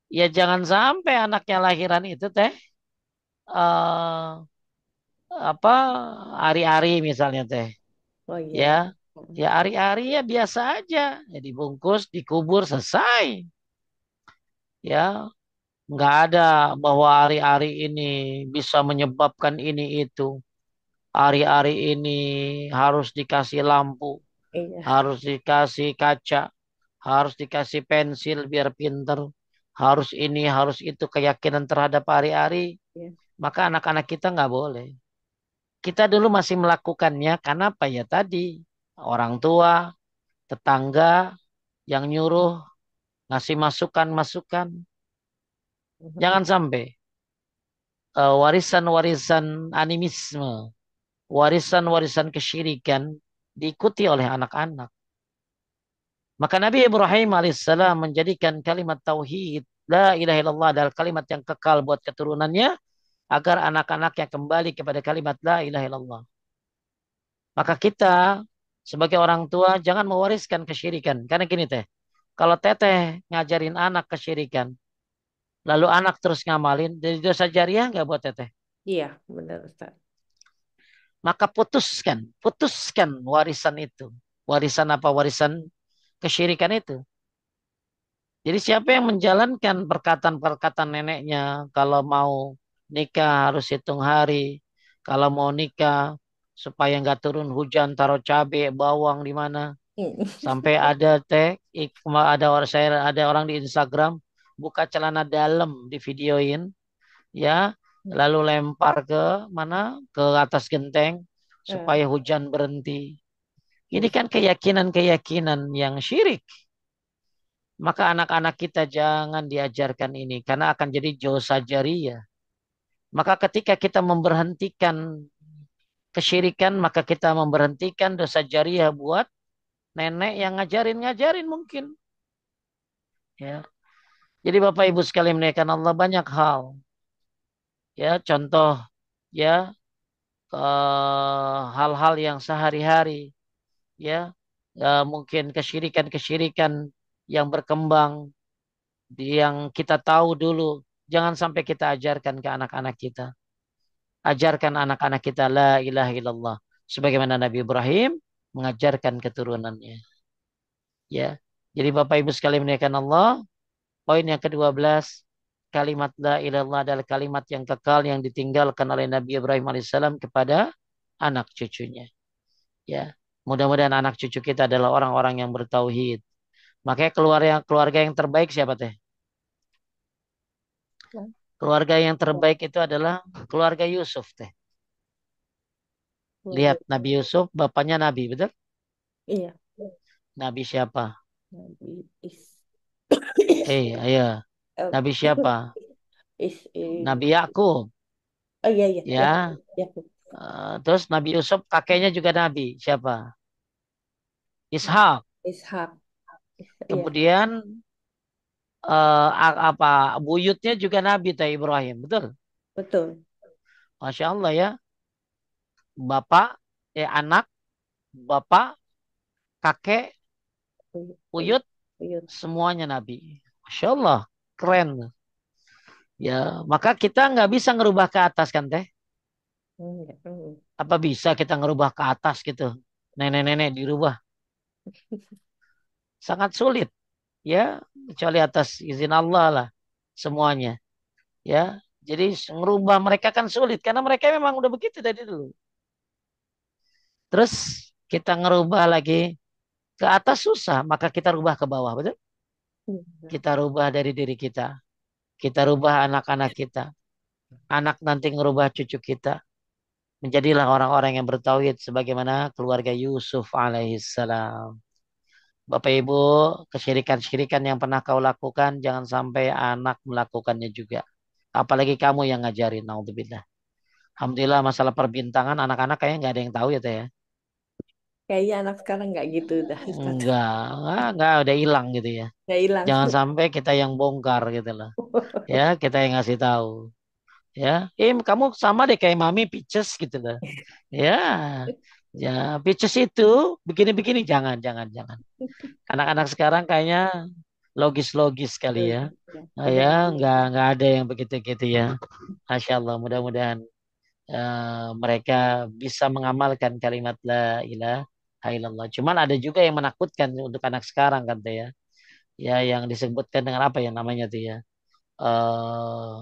ya jangan sampai anaknya lahiran itu teh eh apa ari-ari misalnya teh. Oh Ya, iya. ya ari-ari ya biasa aja. Ya dibungkus, dikubur, selesai. Ya, nggak ada bahwa ari-ari ini bisa menyebabkan ini itu. Ari-ari ini harus dikasih lampu, Iya. harus dikasih kaca, harus dikasih pensil biar pinter. Harus ini, harus itu keyakinan terhadap ari-ari. Iya. Maka anak-anak kita nggak boleh. Kita dulu masih melakukannya karena apa ya tadi? Orang tua, tetangga yang nyuruh ngasih masukan-masukan. Jangan sampai warisan-warisan animisme, warisan-warisan kesyirikan diikuti oleh anak-anak. Maka Nabi Ibrahim alaihissalam menjadikan kalimat tauhid la ilaha illallah adalah kalimat yang kekal buat keturunannya agar anak-anaknya kembali kepada kalimat la ilaha illallah. Maka kita sebagai orang tua jangan mewariskan kesyirikan. Karena gini teh, kalau teteh ngajarin anak kesyirikan, lalu anak terus ngamalin, jadi dosa jariah nggak buat teteh. Iya, benar Ustaz. Maka putuskan warisan itu. Warisan apa? Warisan kesyirikan itu. Jadi siapa yang menjalankan perkataan-perkataan neneknya, kalau mau nikah harus hitung hari, kalau mau nikah supaya nggak turun hujan, taruh cabai, bawang di mana. Mm. Sampai ada ada orang saya ada orang di Instagram buka celana dalam di videoin, ya, lalu lempar ke mana? Ke atas genteng Eh, supaya hujan berhenti. Ini iya. kan keyakinan-keyakinan yang syirik. Maka anak-anak kita jangan diajarkan ini karena akan jadi dosa jariyah. Maka ketika kita memberhentikan kesyirikan, maka kita memberhentikan dosa jariyah buat nenek yang ngajarin-ngajarin mungkin. Ya. Jadi Bapak Ibu sekalian menaikkan Allah banyak hal. Ya, contoh ya hal-hal yang sehari-hari ya, mungkin kesyirikan-kesyirikan yang berkembang yang kita tahu dulu jangan sampai kita ajarkan ke anak-anak kita. Ajarkan anak-anak kita la ilaha illallah sebagaimana Nabi Ibrahim mengajarkan keturunannya. Ya. Jadi Bapak Ibu sekalian menaikkan Allah, poin yang ke-12, kalimat la ilaha illallah adalah kalimat yang kekal yang ditinggalkan oleh Nabi Ibrahim alaihissalam kepada anak cucunya. Ya, mudah-mudahan anak cucu kita adalah orang-orang yang bertauhid. Makanya keluarga keluarga yang terbaik siapa teh? Keluarga yang terbaik itu adalah keluarga Yusuf teh. Keluarga. Lihat Nabi Yusuf, bapaknya Nabi, betul? Iya. Nabi siapa? Nabi Ayo. eh, Nabi siapa? is. Nabi Yakub, Oh iya iya ya. ya. Ya. Terus Nabi Yusuf kakeknya juga Nabi. Siapa? Ishak. Ishak. Iya, Kemudian apa? Buyutnya juga Nabi teh Ibrahim, betul? betul. Masya Allah ya. Bapak, anak, bapak, kakek, Buyut, buyut, buyut, buyut. semuanya Nabi. Masya Allah, keren. Ya, maka kita nggak bisa ngerubah ke atas kan teh? Enggak, Apa bisa kita ngerubah ke atas gitu? Nenek-nenek dirubah. Sangat sulit. Ya, kecuali atas izin Allah lah semuanya. Ya, jadi merubah mereka kan sulit karena mereka memang udah begitu dari dulu. Terus kita ngerubah lagi ke atas susah, maka kita rubah ke bawah, betul? Iya. Kita rubah dari diri kita. Kita rubah anak-anak kita. Anak nanti ngerubah cucu kita. Menjadilah orang-orang yang bertauhid sebagaimana keluarga Yusuf alaihissalam. Bapak Ibu, kesyirikan-syirikan yang pernah kau lakukan, jangan sampai anak melakukannya juga. Apalagi kamu yang ngajarin, naudzubillah. Alhamdulillah masalah perbintangan anak-anak kayaknya nggak ada yang tahu ya Teh ya. Kayaknya anak sekarang nggak gitu dah, Ustaz. Enggak, udah hilang gitu ya. Nggak hilang. Jangan sampai kita yang bongkar gitu loh. Ya, kita yang ngasih tahu. Ya, kamu sama deh kayak Mami Peaches gitu loh. Ya, ya Peaches itu begini-begini jangan. Anak-anak sekarang kayaknya logis-logis kali ya. Ya, Nah, udah ya, nggak gitu. nggak ada yang begitu-gitu ya. Masya Allah, mudah-mudahan mereka bisa mengamalkan kalimat la ilaha illallah. Cuman ada juga yang menakutkan untuk anak sekarang kan Teh ya. Ya, yang disebutkan dengan apa ya namanya tuh ya. eh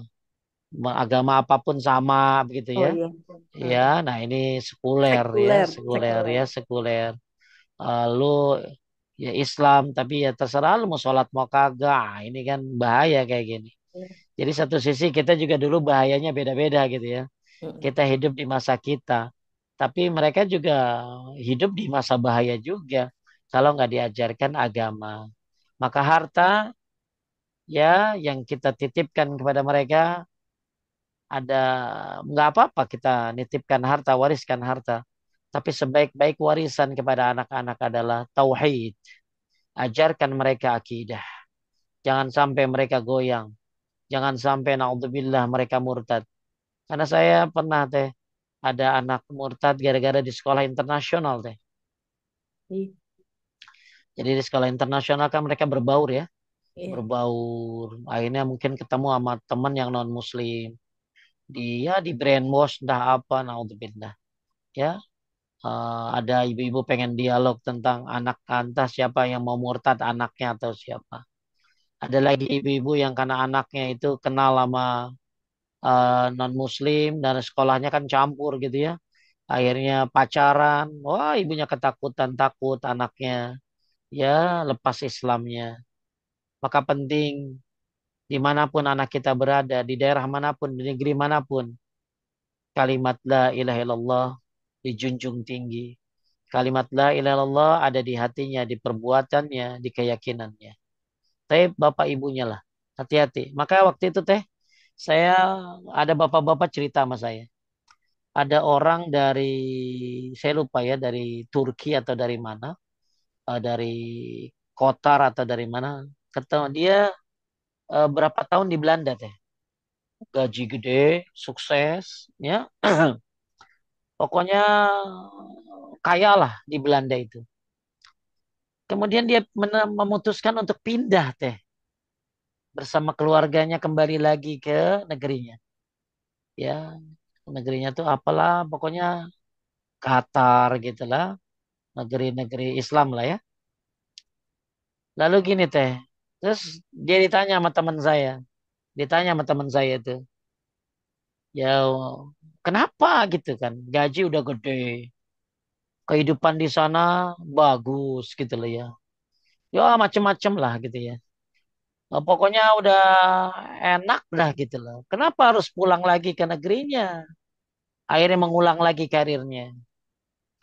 Agama apapun sama begitu Oh ya. iya. Ya, Heeh. nah ini sekuler ya, Sekuler, sekuler ya, sekuler. sekuler. Lu ya Islam tapi ya terserah lu mau sholat mau kagak. Ah, ini kan bahaya kayak gini. Ya. Jadi satu sisi kita juga dulu bahayanya beda-beda gitu ya. Mm. Kita hidup di masa kita. Tapi mereka juga hidup di masa bahaya juga. Kalau nggak diajarkan agama. Maka harta ya yang kita titipkan kepada mereka ada nggak apa-apa kita nitipkan harta, wariskan harta. Tapi sebaik-baik warisan kepada anak-anak adalah tauhid. Ajarkan mereka akidah. Jangan sampai mereka goyang. Jangan sampai naudzubillah mereka murtad. Karena saya pernah teh ada anak murtad gara-gara di sekolah internasional teh. Ih, Jadi di sekolah internasional kan mereka berbaur ya, iya. berbaur. Akhirnya mungkin ketemu sama teman yang non muslim. Dia di brainwash dah apa naudzubillah. Ya, ada ibu-ibu pengen dialog tentang anak entah siapa yang mau murtad anaknya atau siapa. Ada lagi ibu-ibu yang karena anaknya itu kenal sama non muslim dan sekolahnya kan campur gitu ya. Akhirnya pacaran, wah ibunya ketakutan takut anaknya ya lepas Islamnya. Maka penting dimanapun anak kita berada, di daerah manapun, di negeri manapun, kalimat la ilaha illallah dijunjung tinggi. Kalimat la ilaha illallah ada di hatinya, di perbuatannya, di keyakinannya. Tapi bapak ibunya lah, hati-hati. Maka waktu itu teh, saya ada bapak-bapak cerita sama saya. Ada orang dari, saya lupa ya, dari Turki atau dari mana, dari Qatar atau dari mana. Ketemu dia berapa tahun di Belanda teh. Gaji gede, sukses, ya. Pokoknya kaya lah di Belanda itu. Kemudian dia memutuskan untuk pindah teh bersama keluarganya kembali lagi ke negerinya. Ya, negerinya tuh apalah pokoknya Qatar gitu lah, negeri-negeri Islam lah ya. Lalu gini teh, terus dia ditanya sama teman saya itu, ya kenapa gitu kan, gaji udah gede, kehidupan di sana bagus gitu loh ya, ya macem-macem lah gitu ya. Pokoknya udah enak dah gitu loh. Kenapa harus pulang lagi ke negerinya? Akhirnya mengulang lagi karirnya.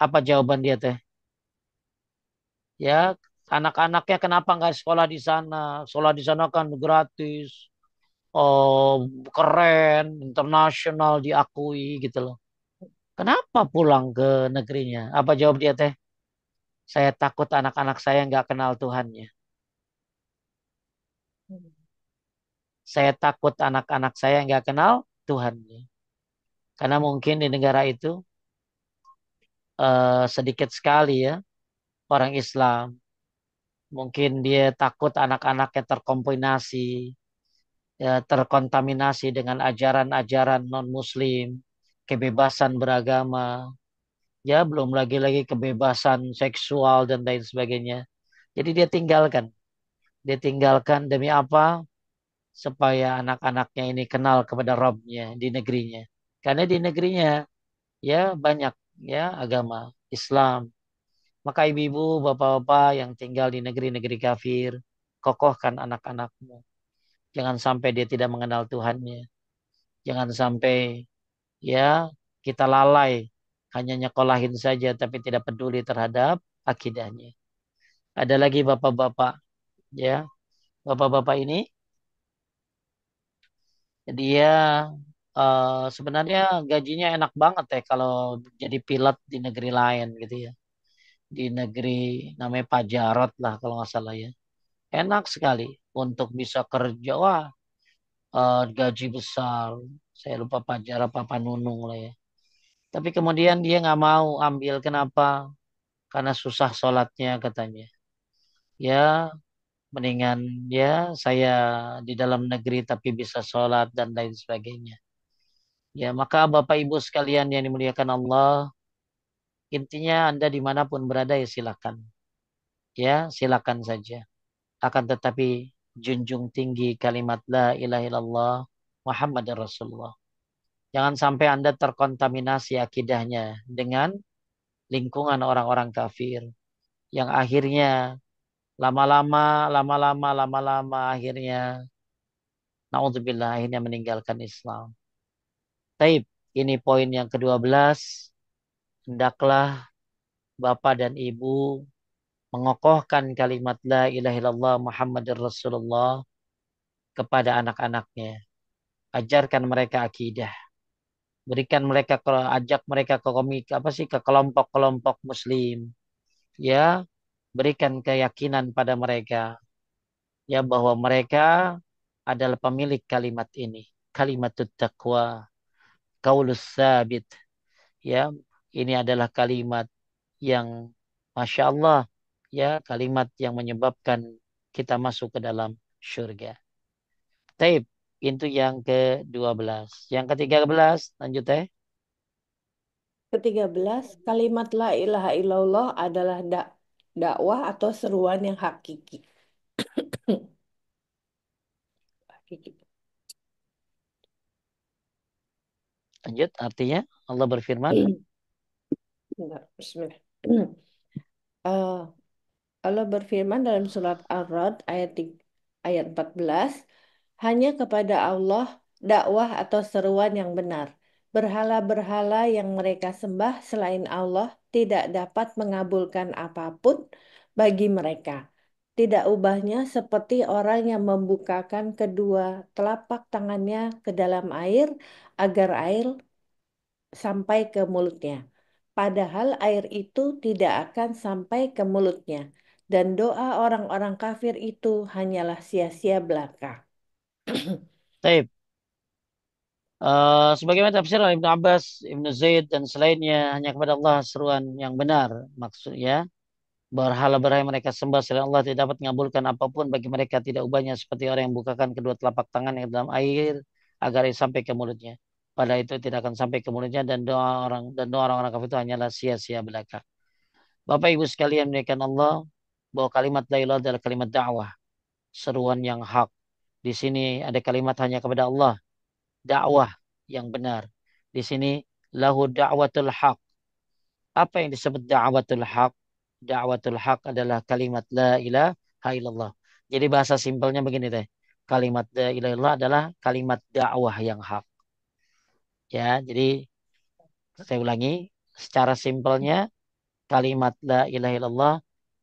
Apa jawaban dia teh? Ya, anak-anaknya kenapa nggak sekolah di sana? Sekolah di sana kan gratis, oh keren, internasional diakui gitu loh. Kenapa pulang ke negerinya? Apa jawab dia teh? Saya takut anak-anak saya nggak kenal Tuhannya. Saya takut anak-anak saya nggak kenal Tuhannya. Karena mungkin di negara itu sedikit sekali ya orang Islam. Mungkin dia takut anak-anaknya terkompinasi, ya, terkontaminasi dengan ajaran-ajaran non-Muslim, kebebasan beragama, ya belum lagi kebebasan seksual dan lain sebagainya. Jadi dia tinggalkan. Ditinggalkan demi apa? Supaya anak-anaknya ini kenal kepada Rabbnya di negerinya. Karena di negerinya ya banyak ya agama Islam. Maka ibu-ibu, bapak-bapak yang tinggal di negeri-negeri kafir, kokohkan anak-anakmu. Jangan sampai dia tidak mengenal Tuhannya. Jangan sampai ya kita lalai hanya nyekolahin saja tapi tidak peduli terhadap akidahnya. Ada lagi bapak-bapak ya. Bapak-bapak ini dia sebenarnya gajinya enak banget ya kalau jadi pilot di negeri lain gitu ya. Di negeri namanya Pajarot lah kalau nggak salah ya. Enak sekali untuk bisa kerja. Wah, gaji besar. Saya lupa Pajar apa Panunung lah ya. Tapi kemudian dia nggak mau ambil. Kenapa? Karena susah sholatnya katanya. Ya, mendingan ya saya di dalam negeri tapi bisa sholat dan lain sebagainya. Ya, maka Bapak Ibu sekalian yang dimuliakan Allah, intinya Anda dimanapun berada ya silakan. Ya, silakan saja. Akan tetapi junjung tinggi kalimat la ilaha illallah Muhammad Rasulullah. Jangan sampai Anda terkontaminasi akidahnya dengan lingkungan orang-orang kafir yang akhirnya lama-lama akhirnya naudzubillah akhirnya meninggalkan Islam. Taib, ini poin yang ke-12. Hendaklah Bapak dan Ibu mengokohkan kalimat la ilaha illallah Muhammadur Rasulullah kepada anak-anaknya. Ajarkan mereka akidah. Berikan mereka ajak mereka ke komik apa sih ke kelompok-kelompok muslim. Ya, berikan keyakinan pada mereka ya bahwa mereka adalah pemilik kalimat ini. Kalimatut taqwa, qaulus sabit. Ya, ini adalah kalimat yang Masya Allah ya kalimat yang menyebabkan kita masuk ke dalam surga. Taib, itu yang ke-12. Yang ke-13, lanjut teh. Ke-13, kalimat la ilaha illallah adalah dakwah atau seruan yang hakiki. Hakiki. Lanjut, artinya Allah berfirman. Bentar, Bismillah. Eh, Allah berfirman dalam surat Ar-Ra'd ayat 14, hanya kepada Allah dakwah atau seruan yang benar. Berhala-berhala yang mereka sembah selain Allah tidak dapat mengabulkan apapun bagi mereka. Tidak ubahnya seperti orang yang membukakan kedua telapak tangannya ke dalam air agar air sampai ke mulutnya. Padahal air itu tidak akan sampai ke mulutnya. Dan doa orang-orang kafir itu hanyalah sia-sia belaka. Taib. Sebagaimana tafsir oleh Ibnu Abbas, Ibnu Zaid dan selainnya hanya kepada Allah seruan yang benar. Maksudnya berhala-berhala yang mereka sembah selain Allah tidak dapat mengabulkan apapun bagi mereka tidak ubahnya seperti orang yang bukakan kedua telapak tangan yang dalam air agar ia sampai ke mulutnya. Pada itu tidak akan sampai ke mulutnya dan doa orang-orang kafir itu hanyalah sia-sia belaka. Bapak Ibu sekalian memuliakan Allah bahwa kalimat la ilaha adalah kalimat dakwah, seruan yang hak. Di sini ada kalimat hanya kepada Allah, dakwah yang benar. Di sini lahu da'watul haq. Apa yang disebut da'watul haq? Da'watul haq adalah kalimat la ilaha illallah. Jadi bahasa simpelnya begini deh. Kalimat la ilaha illallah adalah kalimat dakwah yang hak. Ya, jadi saya ulangi. Secara simpelnya kalimat la ilaha illallah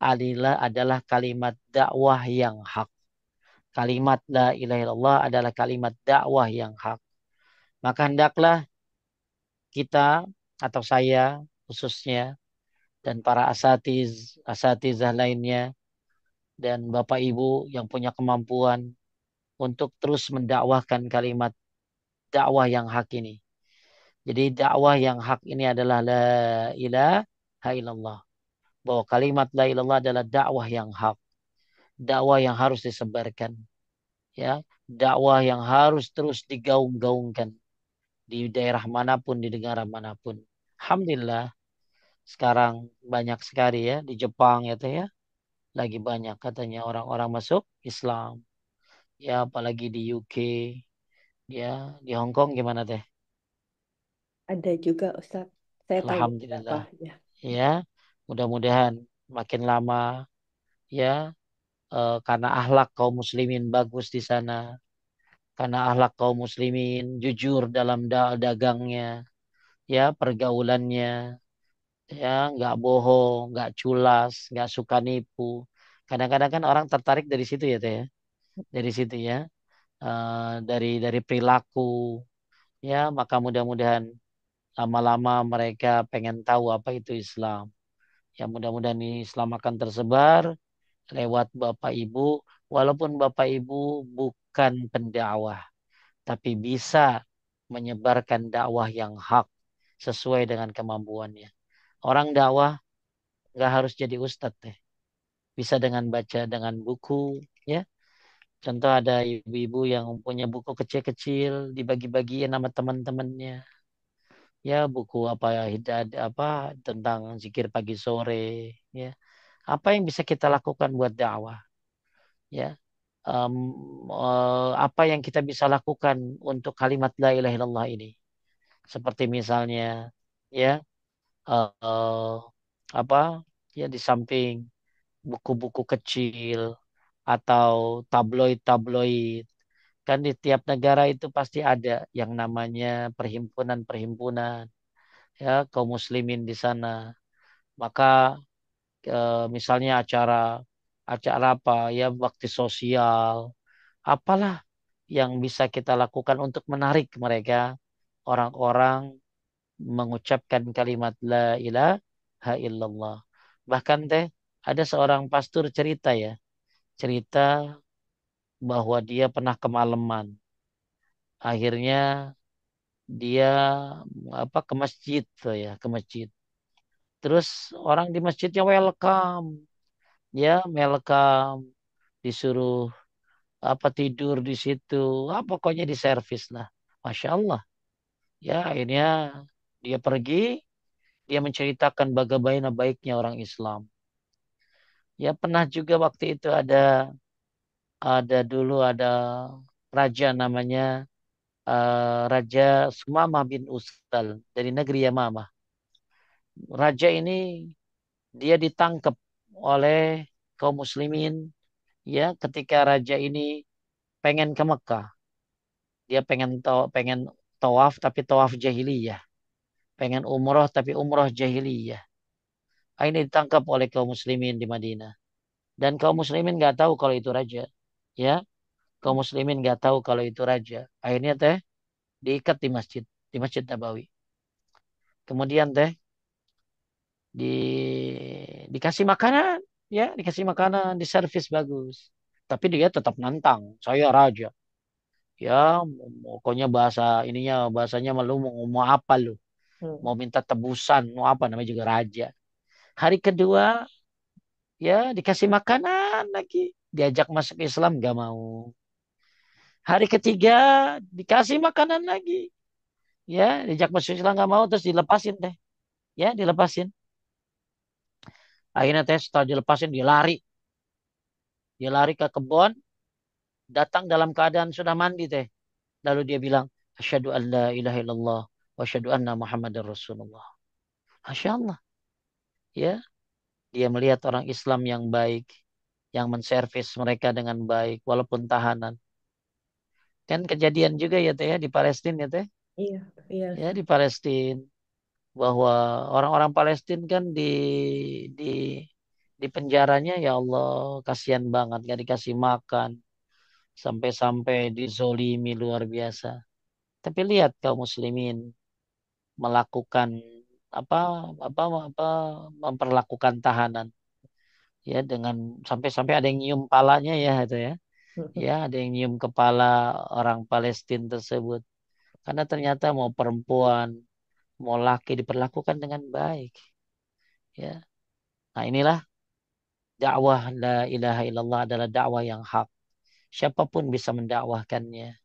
adalah kalimat dakwah yang hak. Kalimat la ilaha illallah adalah kalimat dakwah yang hak. Maka hendaklah kita atau saya khususnya dan para asatizah lainnya dan Bapak Ibu yang punya kemampuan untuk terus mendakwahkan kalimat dakwah yang hak ini. Jadi dakwah yang hak ini adalah la ilaha illallah. Bahwa kalimat la ilallah adalah dakwah yang hak. Dakwah yang harus disebarkan. Ya, dakwah yang harus terus digaung-gaungkan di daerah manapun, di negara manapun. Alhamdulillah, sekarang banyak sekali ya di Jepang ya teh ya. lagi banyak katanya orang-orang masuk Islam. Ya apalagi di UK, ya di Hong Kong gimana teh? Ada juga Ustaz. Saya tahu beberapa Alhamdulillah. ya. Ya, mudah-mudahan makin lama ya karena akhlak kaum muslimin bagus di sana, karena akhlak kaum muslimin jujur dalam dagangnya, ya pergaulannya, ya nggak bohong, nggak culas, nggak suka nipu. Kadang-kadang kan orang tertarik dari situ ya teh, ya. Dari situ ya. Dari perilaku ya maka mudah-mudahan lama-lama mereka pengen tahu apa itu Islam ya mudah-mudahan Islam akan tersebar lewat Bapak Ibu walaupun Bapak Ibu bukan pendakwah tapi bisa menyebarkan dakwah yang hak sesuai dengan kemampuannya orang dakwah nggak harus jadi ustadz teh bisa dengan baca dengan buku ya. Contoh ada ibu-ibu yang punya buku kecil-kecil dibagi-bagiin sama teman-temannya. Ya buku apa ya hidad apa tentang zikir pagi sore ya. Apa yang bisa kita lakukan buat dakwah ya. Em, apa yang kita bisa lakukan untuk kalimat la ilaha illallah ini. Seperti misalnya ya eh, apa ya di samping buku-buku kecil atau tabloid-tabloid. Kan di tiap negara itu pasti ada yang namanya perhimpunan-perhimpunan ya kaum muslimin di sana. Maka misalnya acara acara apa ya bakti sosial, apalah yang bisa kita lakukan untuk menarik mereka orang-orang mengucapkan kalimat la ilaha illallah. Bahkan teh ada seorang pastor cerita ya, cerita bahwa dia pernah kemalaman. Akhirnya dia apa ke masjid tuh ya, ke masjid. Terus orang di masjidnya welcome, ya welcome, disuruh apa tidur di situ, apa pokoknya di servis lah. Masya Allah. Ya akhirnya dia pergi, dia menceritakan bagaimana baiknya orang Islam. Ya pernah juga waktu itu ada dulu ada raja namanya Raja Sumamah bin Usal dari negeri Yamamah. Raja ini dia ditangkap oleh kaum muslimin ya ketika raja ini pengen ke Mekah. Dia pengen tawaf tapi tawaf jahiliyah. Pengen umroh tapi umroh jahiliyah. Ini ditangkap oleh kaum muslimin di Madinah. Dan kaum muslimin nggak tahu kalau itu raja. Ya, kaum muslimin nggak tahu kalau itu raja. Akhirnya teh diikat di Masjid Nabawi. Kemudian teh di dikasih makanan, ya, dikasih makanan, diservis bagus. Tapi dia tetap nantang. Saya raja. Ya, pokoknya bahasanya malu mau apa lu? Hmm. Mau minta tebusan, mau apa namanya juga raja. Hari kedua ya dikasih makanan lagi. Diajak masuk Islam gak mau. Hari ketiga dikasih makanan lagi. Ya diajak masuk Islam gak mau terus dilepasin deh. Ya dilepasin. Akhirnya teh setelah dilepasin dia lari. Dia lari ke kebun. Datang dalam keadaan sudah mandi teh. Lalu dia bilang. Asyhadu an la ilaha illallah. Wa asyhadu anna Muhammadar Rasulullah. Masya Allah. Ya, dia melihat orang Islam yang baik, yang menservis mereka dengan baik, walaupun tahanan. Kan kejadian juga ya teh ya di Palestina ya teh, Iya, iya ya Ustaz. di Palestina bahwa orang-orang Palestina kan di di penjaranya ya Allah kasihan banget nggak dikasih makan sampai-sampai dizolimi luar biasa. Tapi lihat kaum muslimin melakukan apa apa apa memperlakukan tahanan ya dengan sampai-sampai ada yang nyium palanya ya itu ya. Ya, ada yang nyium kepala orang Palestina tersebut. Karena ternyata mau perempuan, mau laki diperlakukan dengan baik. Ya, nah inilah dakwah la ilaha illallah adalah dakwah yang hak. Siapapun bisa mendakwahkannya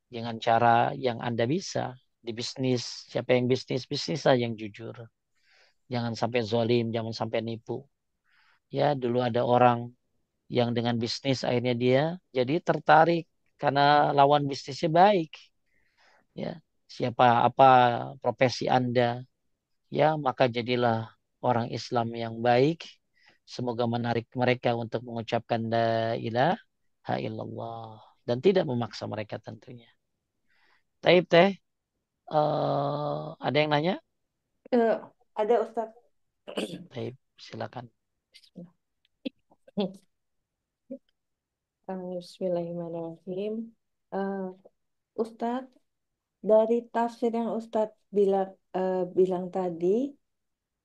dengan cara yang Anda bisa. Di bisnis, siapa yang bisnis, bisnis saja yang jujur. Jangan sampai zolim, jangan sampai nipu. Ya, dulu ada orang yang dengan bisnis akhirnya dia jadi tertarik karena lawan bisnisnya baik. Ya, siapa apa profesi Anda? Ya, maka jadilah orang Islam yang baik. Semoga menarik mereka untuk mengucapkan la ilaha illallah dan tidak memaksa mereka tentunya. Taib teh, ada yang nanya? Eh, ada Ustadz. Taib, silakan. Bismillahirrahmanirrahim. Eh, Ustadz, dari tafsir yang Ustadz bilang tadi,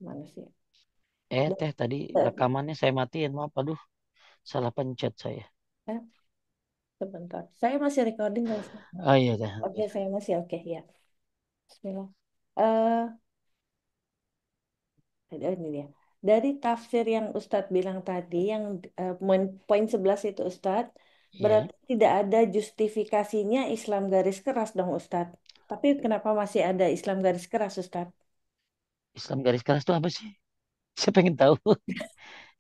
mana sih? Teh tadi Da- rekamannya saya matiin, maaf, aduh, salah pencet saya. eh, Sebentar. Saya masih recording nggak Ustadz? Oh iya teh. Oke, saya masih oke ya. Bismillah. Eh, ada ini dia. Dari tafsir yang Ustadz bilang tadi, yang poin 11 itu Ustadz, Iya, berarti tidak ada justifikasinya Islam garis keras dong Ustadz. Tapi kenapa masih ada Islam garis keras Ustadz? Islam garis keras itu apa sih? Saya pengen tahu.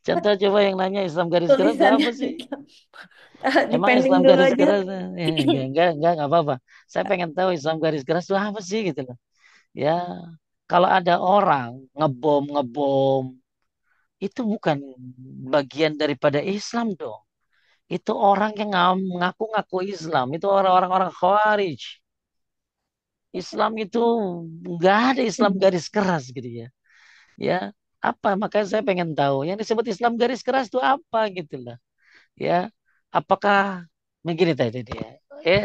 Contoh coba yang nanya Islam garis keras itu Tulisannya apa sih? Islam. Emang Dipending Islam dulu garis aja. keras? Enggak apa-apa. Saya pengen tahu Islam garis keras itu apa sih gitu loh. Ya, kalau ada orang ngebom ngebom itu bukan bagian daripada Islam dong. Itu orang yang ngaku-ngaku Islam. Itu orang-orang Khawarij. Islam itu nggak ada Islam garis keras gitu ya. Ya, apa? Makanya saya pengen tahu. Yang disebut Islam garis keras itu apa gitu loh. Ya, apakah begini tadi dia?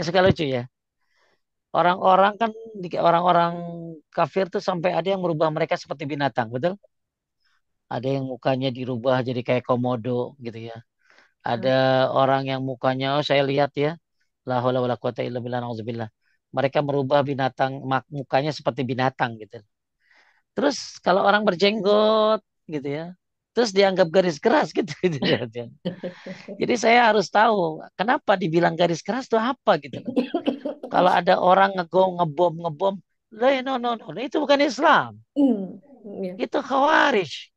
Suka lucu ya. Orang-orang kan orang-orang kafir tuh sampai ada yang merubah mereka seperti binatang, betul? Ada yang mukanya dirubah jadi kayak komodo gitu ya. Ada orang yang mukanya, oh saya lihat ya, la haula wala quwata illa billah, nauzubillah. Mereka merubah binatang, mukanya seperti binatang gitu. Terus kalau orang berjenggot gitu ya, terus dianggap garis keras gitu. Jadi saya harus tahu kenapa dibilang garis keras itu apa gitu loh. Kalau ada orang ngebom ngebom, no no no, itu bukan Islam, Ya. itu Khawarij,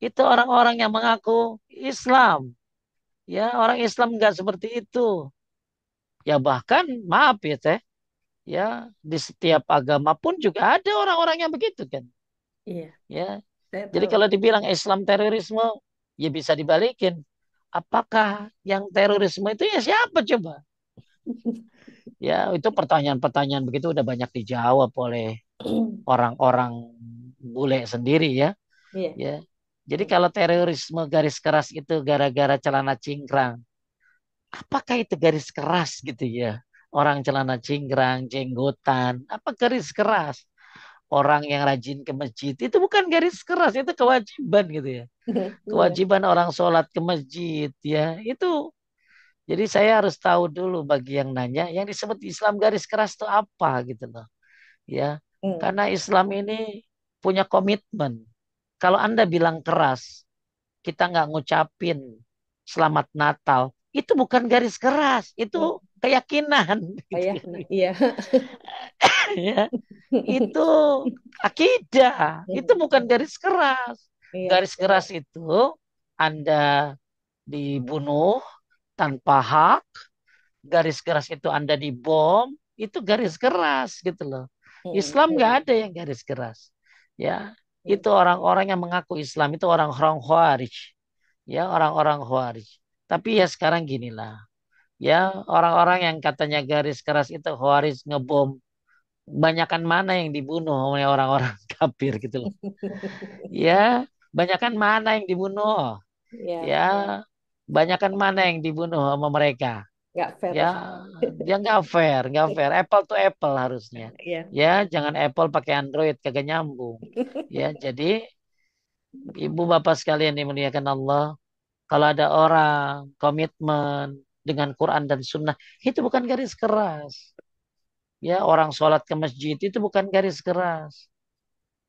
itu orang-orang yang mengaku Islam. Ya orang Islam nggak seperti itu. Ya bahkan maaf ya teh, ya di setiap agama pun juga ada orang-orang yang begitu kan. Iya, Ya, saya jadi tahu. kalau dibilang Islam terorisme, ya bisa dibalikin. Apakah yang terorisme itu ya siapa coba? Ya, itu pertanyaan-pertanyaan begitu udah banyak dijawab oleh orang-orang bule sendiri ya. Iya. Ya. Jadi kalau terorisme garis keras itu gara-gara celana cingkrang, apakah itu garis keras gitu ya? Orang celana cingkrang, jenggotan, apa garis keras? Orang yang rajin ke masjid itu bukan garis keras, itu kewajiban gitu ya. Iya. Kewajiban orang sholat ke masjid ya. Itu jadi saya harus tahu dulu bagi yang nanya yang disebut Islam garis keras itu apa gitu loh. Ya. Hmm. Karena Islam ini punya komitmen. Kalau Anda bilang keras, kita nggak ngucapin Selamat Natal, itu bukan garis keras, itu Hmm. keyakinan Oh gitu. ya, nah, iya. Ya. Itu akidah, itu bukan garis keras. Iya, Garis keras benar. itu Anda dibunuh tanpa hak, garis keras itu Anda dibom, itu garis keras gitu loh. Islam nggak ada yang garis keras. Ya, Hmm. itu orang-orang yang mengaku Islam itu orang-orang Khawarij. Ya, orang-orang Khawarij. Tapi ya sekarang ginilah. Ya, orang-orang yang katanya garis keras itu Khawarij ngebom. Banyakan mana yang dibunuh oleh orang-orang kafir gitu loh. Ya, banyakan mana yang dibunuh. Iya, Ya, banyakan mana yang dibunuh sama mereka. nggak fair. Ya, dia nggak fair. Apple to Apple harusnya. Iya. Ya, jangan Apple pakai Android, kagak nyambung. Ya, jadi ibu bapak sekalian dimuliakan Allah, kalau ada orang komitmen dengan Quran dan Sunnah, itu bukan garis keras. Ya, orang sholat ke masjid itu bukan garis keras.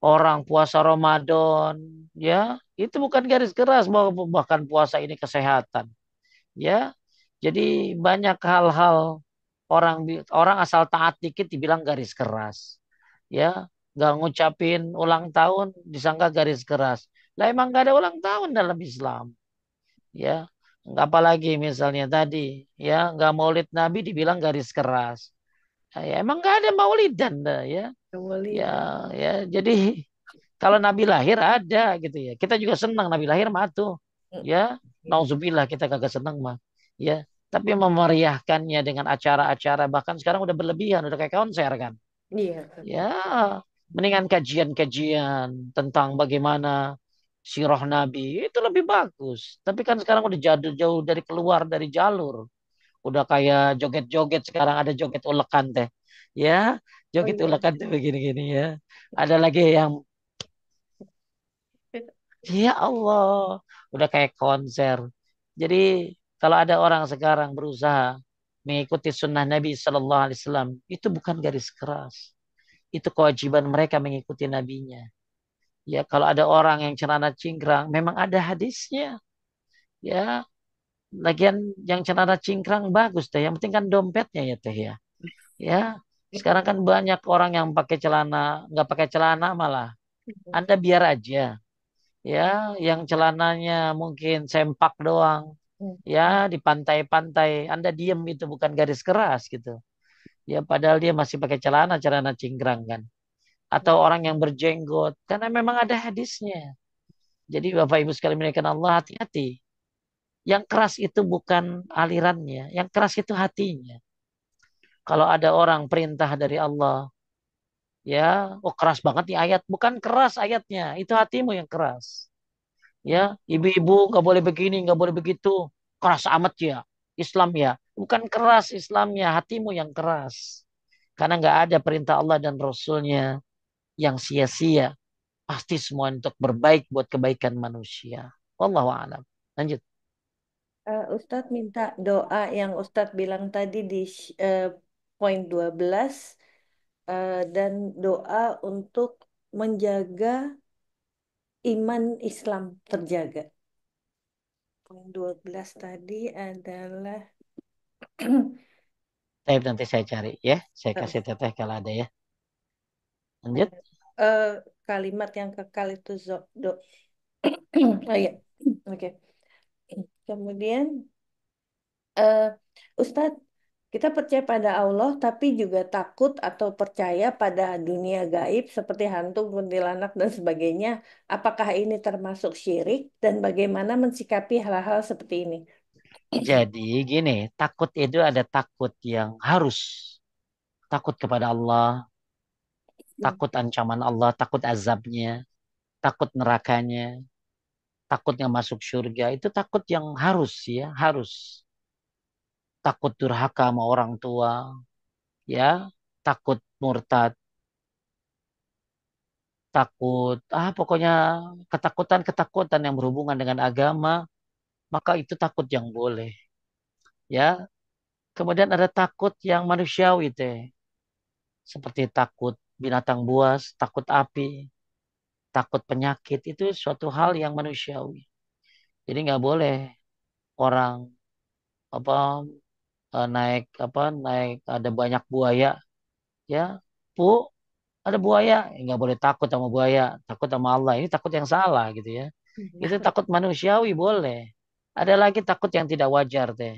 Orang puasa Ramadan, ya, itu bukan garis keras. Bahkan puasa ini kesehatan. Ya, jadi banyak hal-hal orang asal taat dikit dibilang garis keras. Ya, nggak ngucapin ulang tahun disangka garis keras. Lah emang nggak ada ulang tahun dalam Islam, ya. Nggak apalagi misalnya tadi, ya nggak maulid Nabi dibilang garis keras. Ya, emang nggak ada maulidan dah, ya. Ya, Kewalidan. ya. Jadi kalau Nabi lahir ada gitu ya. Kita juga senang Nabi lahir mah tuh. Mm, Ya, iya. nauzubillah kita kagak senang mah. Ya, tapi memeriahkannya dengan acara-acara bahkan sekarang udah berlebihan, udah kayak konser kan. Iya, Ya, betul. mendingan kajian-kajian tentang bagaimana sirah Nabi itu lebih bagus. Tapi kan sekarang udah jauh dari keluar dari jalur. Udah kayak joget-joget sekarang ada joget ulekan teh. Ya, Oh joget iya. ulekan tuh begini-gini ya. Ada lagi yang ya Allah, udah kayak konser. Jadi kalau ada orang sekarang berusaha mengikuti sunnah Nabi Sallallahu Alaihi Wasallam, itu bukan garis keras. Itu kewajiban mereka mengikuti nabinya. Ya, kalau ada orang yang celana cingkrang, memang ada hadisnya. Ya, lagian yang celana cingkrang bagus teh. Yang penting kan dompetnya ya teh ya. Ya, sekarang kan banyak orang yang pakai celana, nggak pakai celana malah. Anda biar aja. Ya, yang celananya mungkin sempak doang. Ya, di pantai-pantai. Anda diem itu bukan garis keras gitu. Ya, padahal dia masih pakai celana, celana cingkrang kan. Atau orang yang berjenggot. Karena memang ada hadisnya. Jadi Bapak Ibu sekalian muliakan Allah, hati-hati. Yang keras itu bukan alirannya, yang keras itu hatinya. Kalau ada orang perintah dari Allah, ya, oh keras banget nih ayat, bukan keras ayatnya, itu hatimu yang keras. Ya, ibu-ibu nggak boleh begini, nggak boleh begitu, keras amat ya, Islam ya, bukan keras Islamnya, hatimu yang keras. Karena nggak ada perintah Allah dan Rasulnya yang sia-sia, pasti semua untuk berbaik buat kebaikan manusia. Wallahu a'lam. Lanjut. Ustadz minta doa yang Ustadz bilang tadi di poin 12 dan doa untuk menjaga iman Islam terjaga. Poin 12 tadi adalah Tapi nanti saya cari ya. Saya eh, kasih teteh kalau ada ya. Lanjut. ada kalimat yang kekal itu oh iya. Oke. Kemudian eh, Ustadz, kita percaya pada Allah tapi juga takut atau percaya pada dunia gaib seperti hantu, kuntilanak dan sebagainya. Apakah ini termasuk syirik dan bagaimana mensikapi hal-hal seperti ini? Jadi gini, takut itu ada takut yang harus. Takut kepada Allah, takut ancaman Allah, takut azabnya, takut nerakanya, takutnya masuk surga. Itu takut yang harus ya, harus. Takut durhaka sama orang tua, ya. Takut murtad, takut, pokoknya ketakutan-ketakutan yang berhubungan dengan agama, maka itu takut yang boleh. Ya, kemudian ada takut yang manusiawi teh, seperti takut binatang buas, takut api, takut penyakit itu suatu hal yang manusiawi. Jadi nggak boleh orang apa naik ada banyak buaya ya, bu ada buaya. Nggak boleh takut sama buaya, takut sama Allah. Ini takut yang salah gitu ya. Itu takut manusiawi boleh. Ada lagi takut yang tidak wajar teh.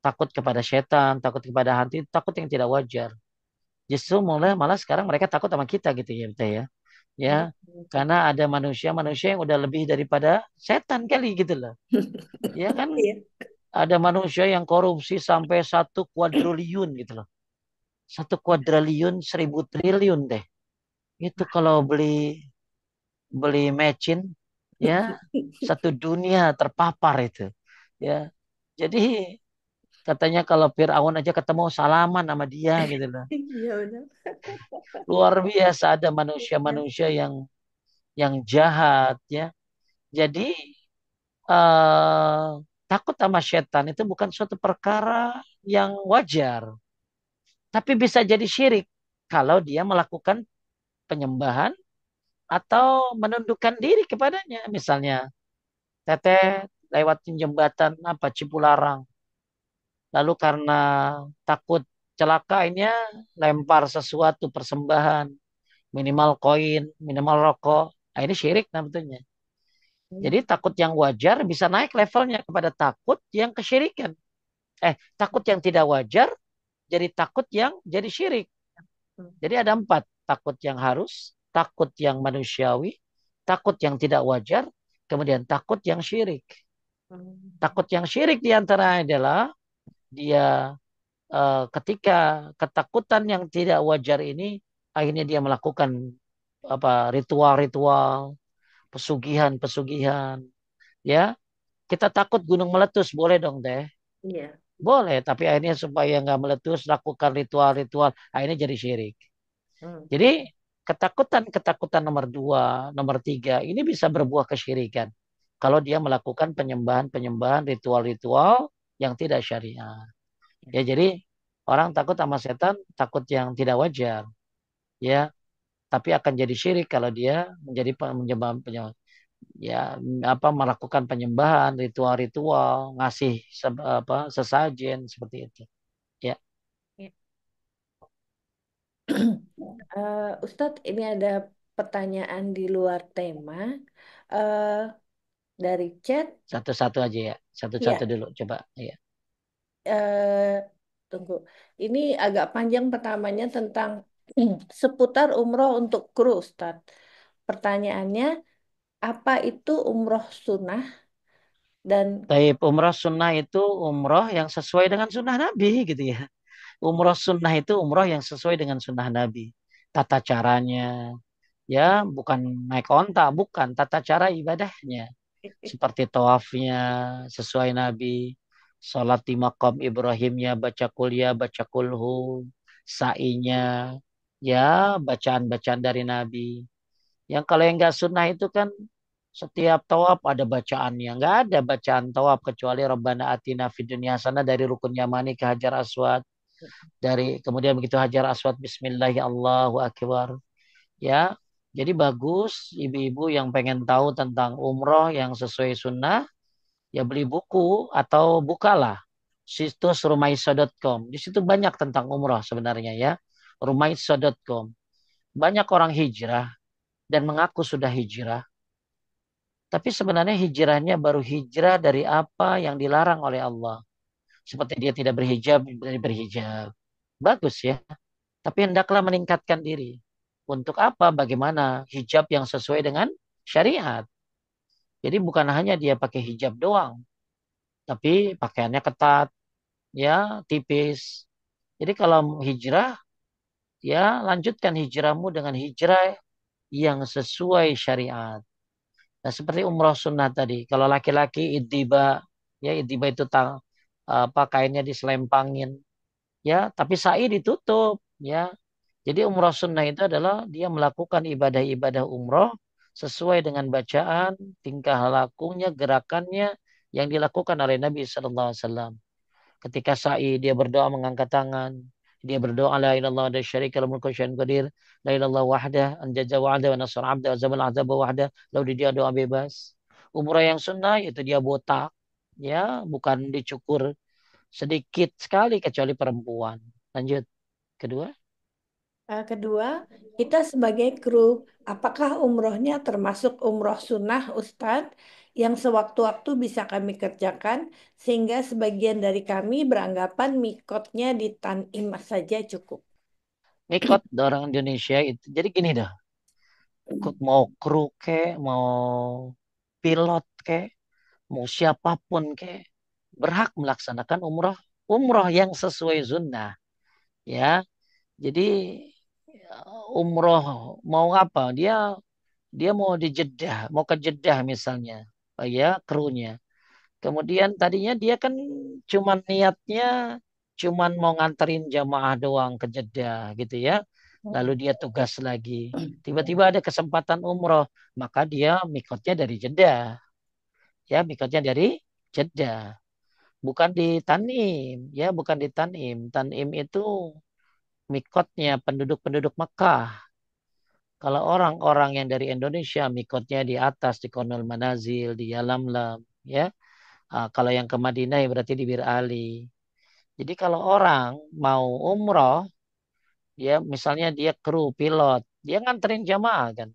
Takut kepada setan, takut kepada hantu, itu takut yang tidak wajar. Justru mulai malah sekarang mereka takut sama kita gitu ya, Teh ya. Ya, karena ada manusia-manusia yang udah lebih daripada setan kali gitu loh. Ya kan Iya. ada manusia yang korupsi sampai 1 kuadriliun gitu loh. 1 kuadriliun 1.000 triliun deh. Itu kalau beli beli mecin ya satu dunia terpapar itu. Ya. Jadi katanya kalau Firaun aja ketemu salaman sama dia gitu loh. Iya benar. Luar biasa ada Iya. manusia-manusia yang jahat ya. Jadi eh, takut sama setan itu bukan suatu perkara yang wajar, tapi bisa jadi syirik kalau dia melakukan penyembahan atau menundukkan diri kepadanya. Misalnya, teteh lewatin jembatan apa Cipularang, lalu karena takut celakanya lempar sesuatu persembahan, minimal koin, minimal rokok. Nah, ini syirik namanya. Jadi takut yang wajar bisa naik levelnya kepada takut yang kesyirikan. Takut yang tidak wajar jadi takut yang jadi syirik. Jadi ada empat. Takut yang harus, takut yang manusiawi, takut yang tidak wajar, kemudian takut yang syirik. Takut yang syirik diantara adalah dia ketika ketakutan yang tidak wajar ini akhirnya dia melakukan apa ritual-ritual, pesugihan-pesugihan, ya. Kita takut gunung meletus, boleh dong deh. Iya. Boleh, tapi akhirnya supaya nggak meletus lakukan ritual-ritual, akhirnya jadi syirik. Hmm. Jadi ketakutan-ketakutan nomor dua, nomor tiga ini bisa berbuah kesyirikan. Kalau dia melakukan penyembahan-penyembahan ritual-ritual yang tidak syariah. Ya, jadi orang takut sama setan, takut yang tidak wajar. Ya, tapi akan jadi syirik kalau dia menjadi penyembah, ya apa melakukan penyembahan, ritual-ritual, ngasih sesajen seperti itu. Ya, Ya. Ustadz, ini ada pertanyaan di luar tema. Eh, dari chat, satu-satu aja ya. Satu-satu ya, dulu coba. Ya. eh, tunggu. Ini agak panjang pertamanya tentang seputar umroh untuk kru, Ustadz. Pertanyaannya, apa itu umroh sunnah dan Taib umroh sunnah itu umroh yang sesuai dengan sunnah Nabi gitu ya. Umroh sunnah itu umroh yang sesuai dengan sunnah Nabi. Tata caranya, ya bukan naik onta, bukan. Tata cara ibadahnya. Seperti tawafnya sesuai Nabi. Salat di makam Ibrahimnya, baca kuliah, baca kulhu. Sa'inya, ya bacaan-bacaan dari Nabi. Yang kalau yang nggak sunnah itu kan setiap tawaf ada bacaannya. Nggak ada bacaan tawaf kecuali Rabbana atina fid dunya hasanah dari rukun Yamani ke Hajar Aswad. Dari kemudian begitu Hajar Aswad Bismillah Allahu Akbar. Ya, jadi bagus ibu-ibu yang pengen tahu tentang umroh yang sesuai sunnah, ya beli buku atau bukalah situs rumaiso.com. Di situ banyak tentang umroh sebenarnya ya. Rumaiso.com. Banyak orang hijrah dan mengaku sudah hijrah. Tapi sebenarnya hijrahnya baru hijrah dari apa yang dilarang oleh Allah. Seperti dia tidak berhijab, dari berhijab. Bagus ya. Tapi hendaklah meningkatkan diri. Untuk apa? Bagaimana hijab yang sesuai dengan syariat. Jadi bukan hanya dia pakai hijab doang. Tapi pakaiannya ketat, ya tipis. Jadi kalau hijrah, ya lanjutkan hijrahmu dengan hijrah yang sesuai syariat. Nah, seperti umroh sunnah tadi. Kalau laki-laki iddiba, ya iddiba itu pakaiannya diselempangin, ya. Tapi sa'i ditutup, ya. Jadi umroh sunnah itu adalah dia melakukan ibadah-ibadah umroh sesuai dengan bacaan, tingkah lakunya, gerakannya yang dilakukan oleh Nabi Sallallahu Alaihi Wasallam. Ketika sa'i dia berdoa mengangkat tangan. Dia berdoa la ilallah wa syarika lahu mulku syai'un qadir. La ilallah wahdah anjaza wa'ada wa nasar 'abda wa zabal 'adzaba wahdah. Lalu dia doa bebas. Umrah yang sunnah itu dia botak. Ya, bukan dicukur sedikit sekali kecuali perempuan. Lanjut. Kedua. kedua, kita sebagai kru, apakah umrohnya termasuk umroh sunnah, Ustadz, yang sewaktu-waktu bisa kami kerjakan, sehingga sebagian dari kami beranggapan mikotnya di Tanim saja cukup. Mikot orang Indonesia itu. Jadi gini dah. Mau kru ke, mau pilot ke, mau siapapun ke, berhak melaksanakan umroh. Umroh yang sesuai sunnah. Ya, jadi umroh mau apa? Dia mau di Jeddah, mau ke Jeddah misalnya, ya krunya. Kemudian tadinya dia kan cuman niatnya cuman mau nganterin jamaah doang ke Jeddah gitu ya. Lalu dia tugas lagi. Tiba-tiba ada kesempatan umroh, maka dia mikotnya dari Jeddah. Ya, mikotnya dari Jeddah. Bukan di Tanim, ya bukan di Tanim. Tanim itu mikotnya penduduk-penduduk Mekah. Kalau orang-orang yang dari Indonesia mikotnya di atas di Konul Manazil, di Yalamlam, ya. Kalau yang ke Madinah ya berarti di Bir Ali. Jadi kalau orang mau umroh, dia misalnya dia kru pilot, dia nganterin jamaah kan.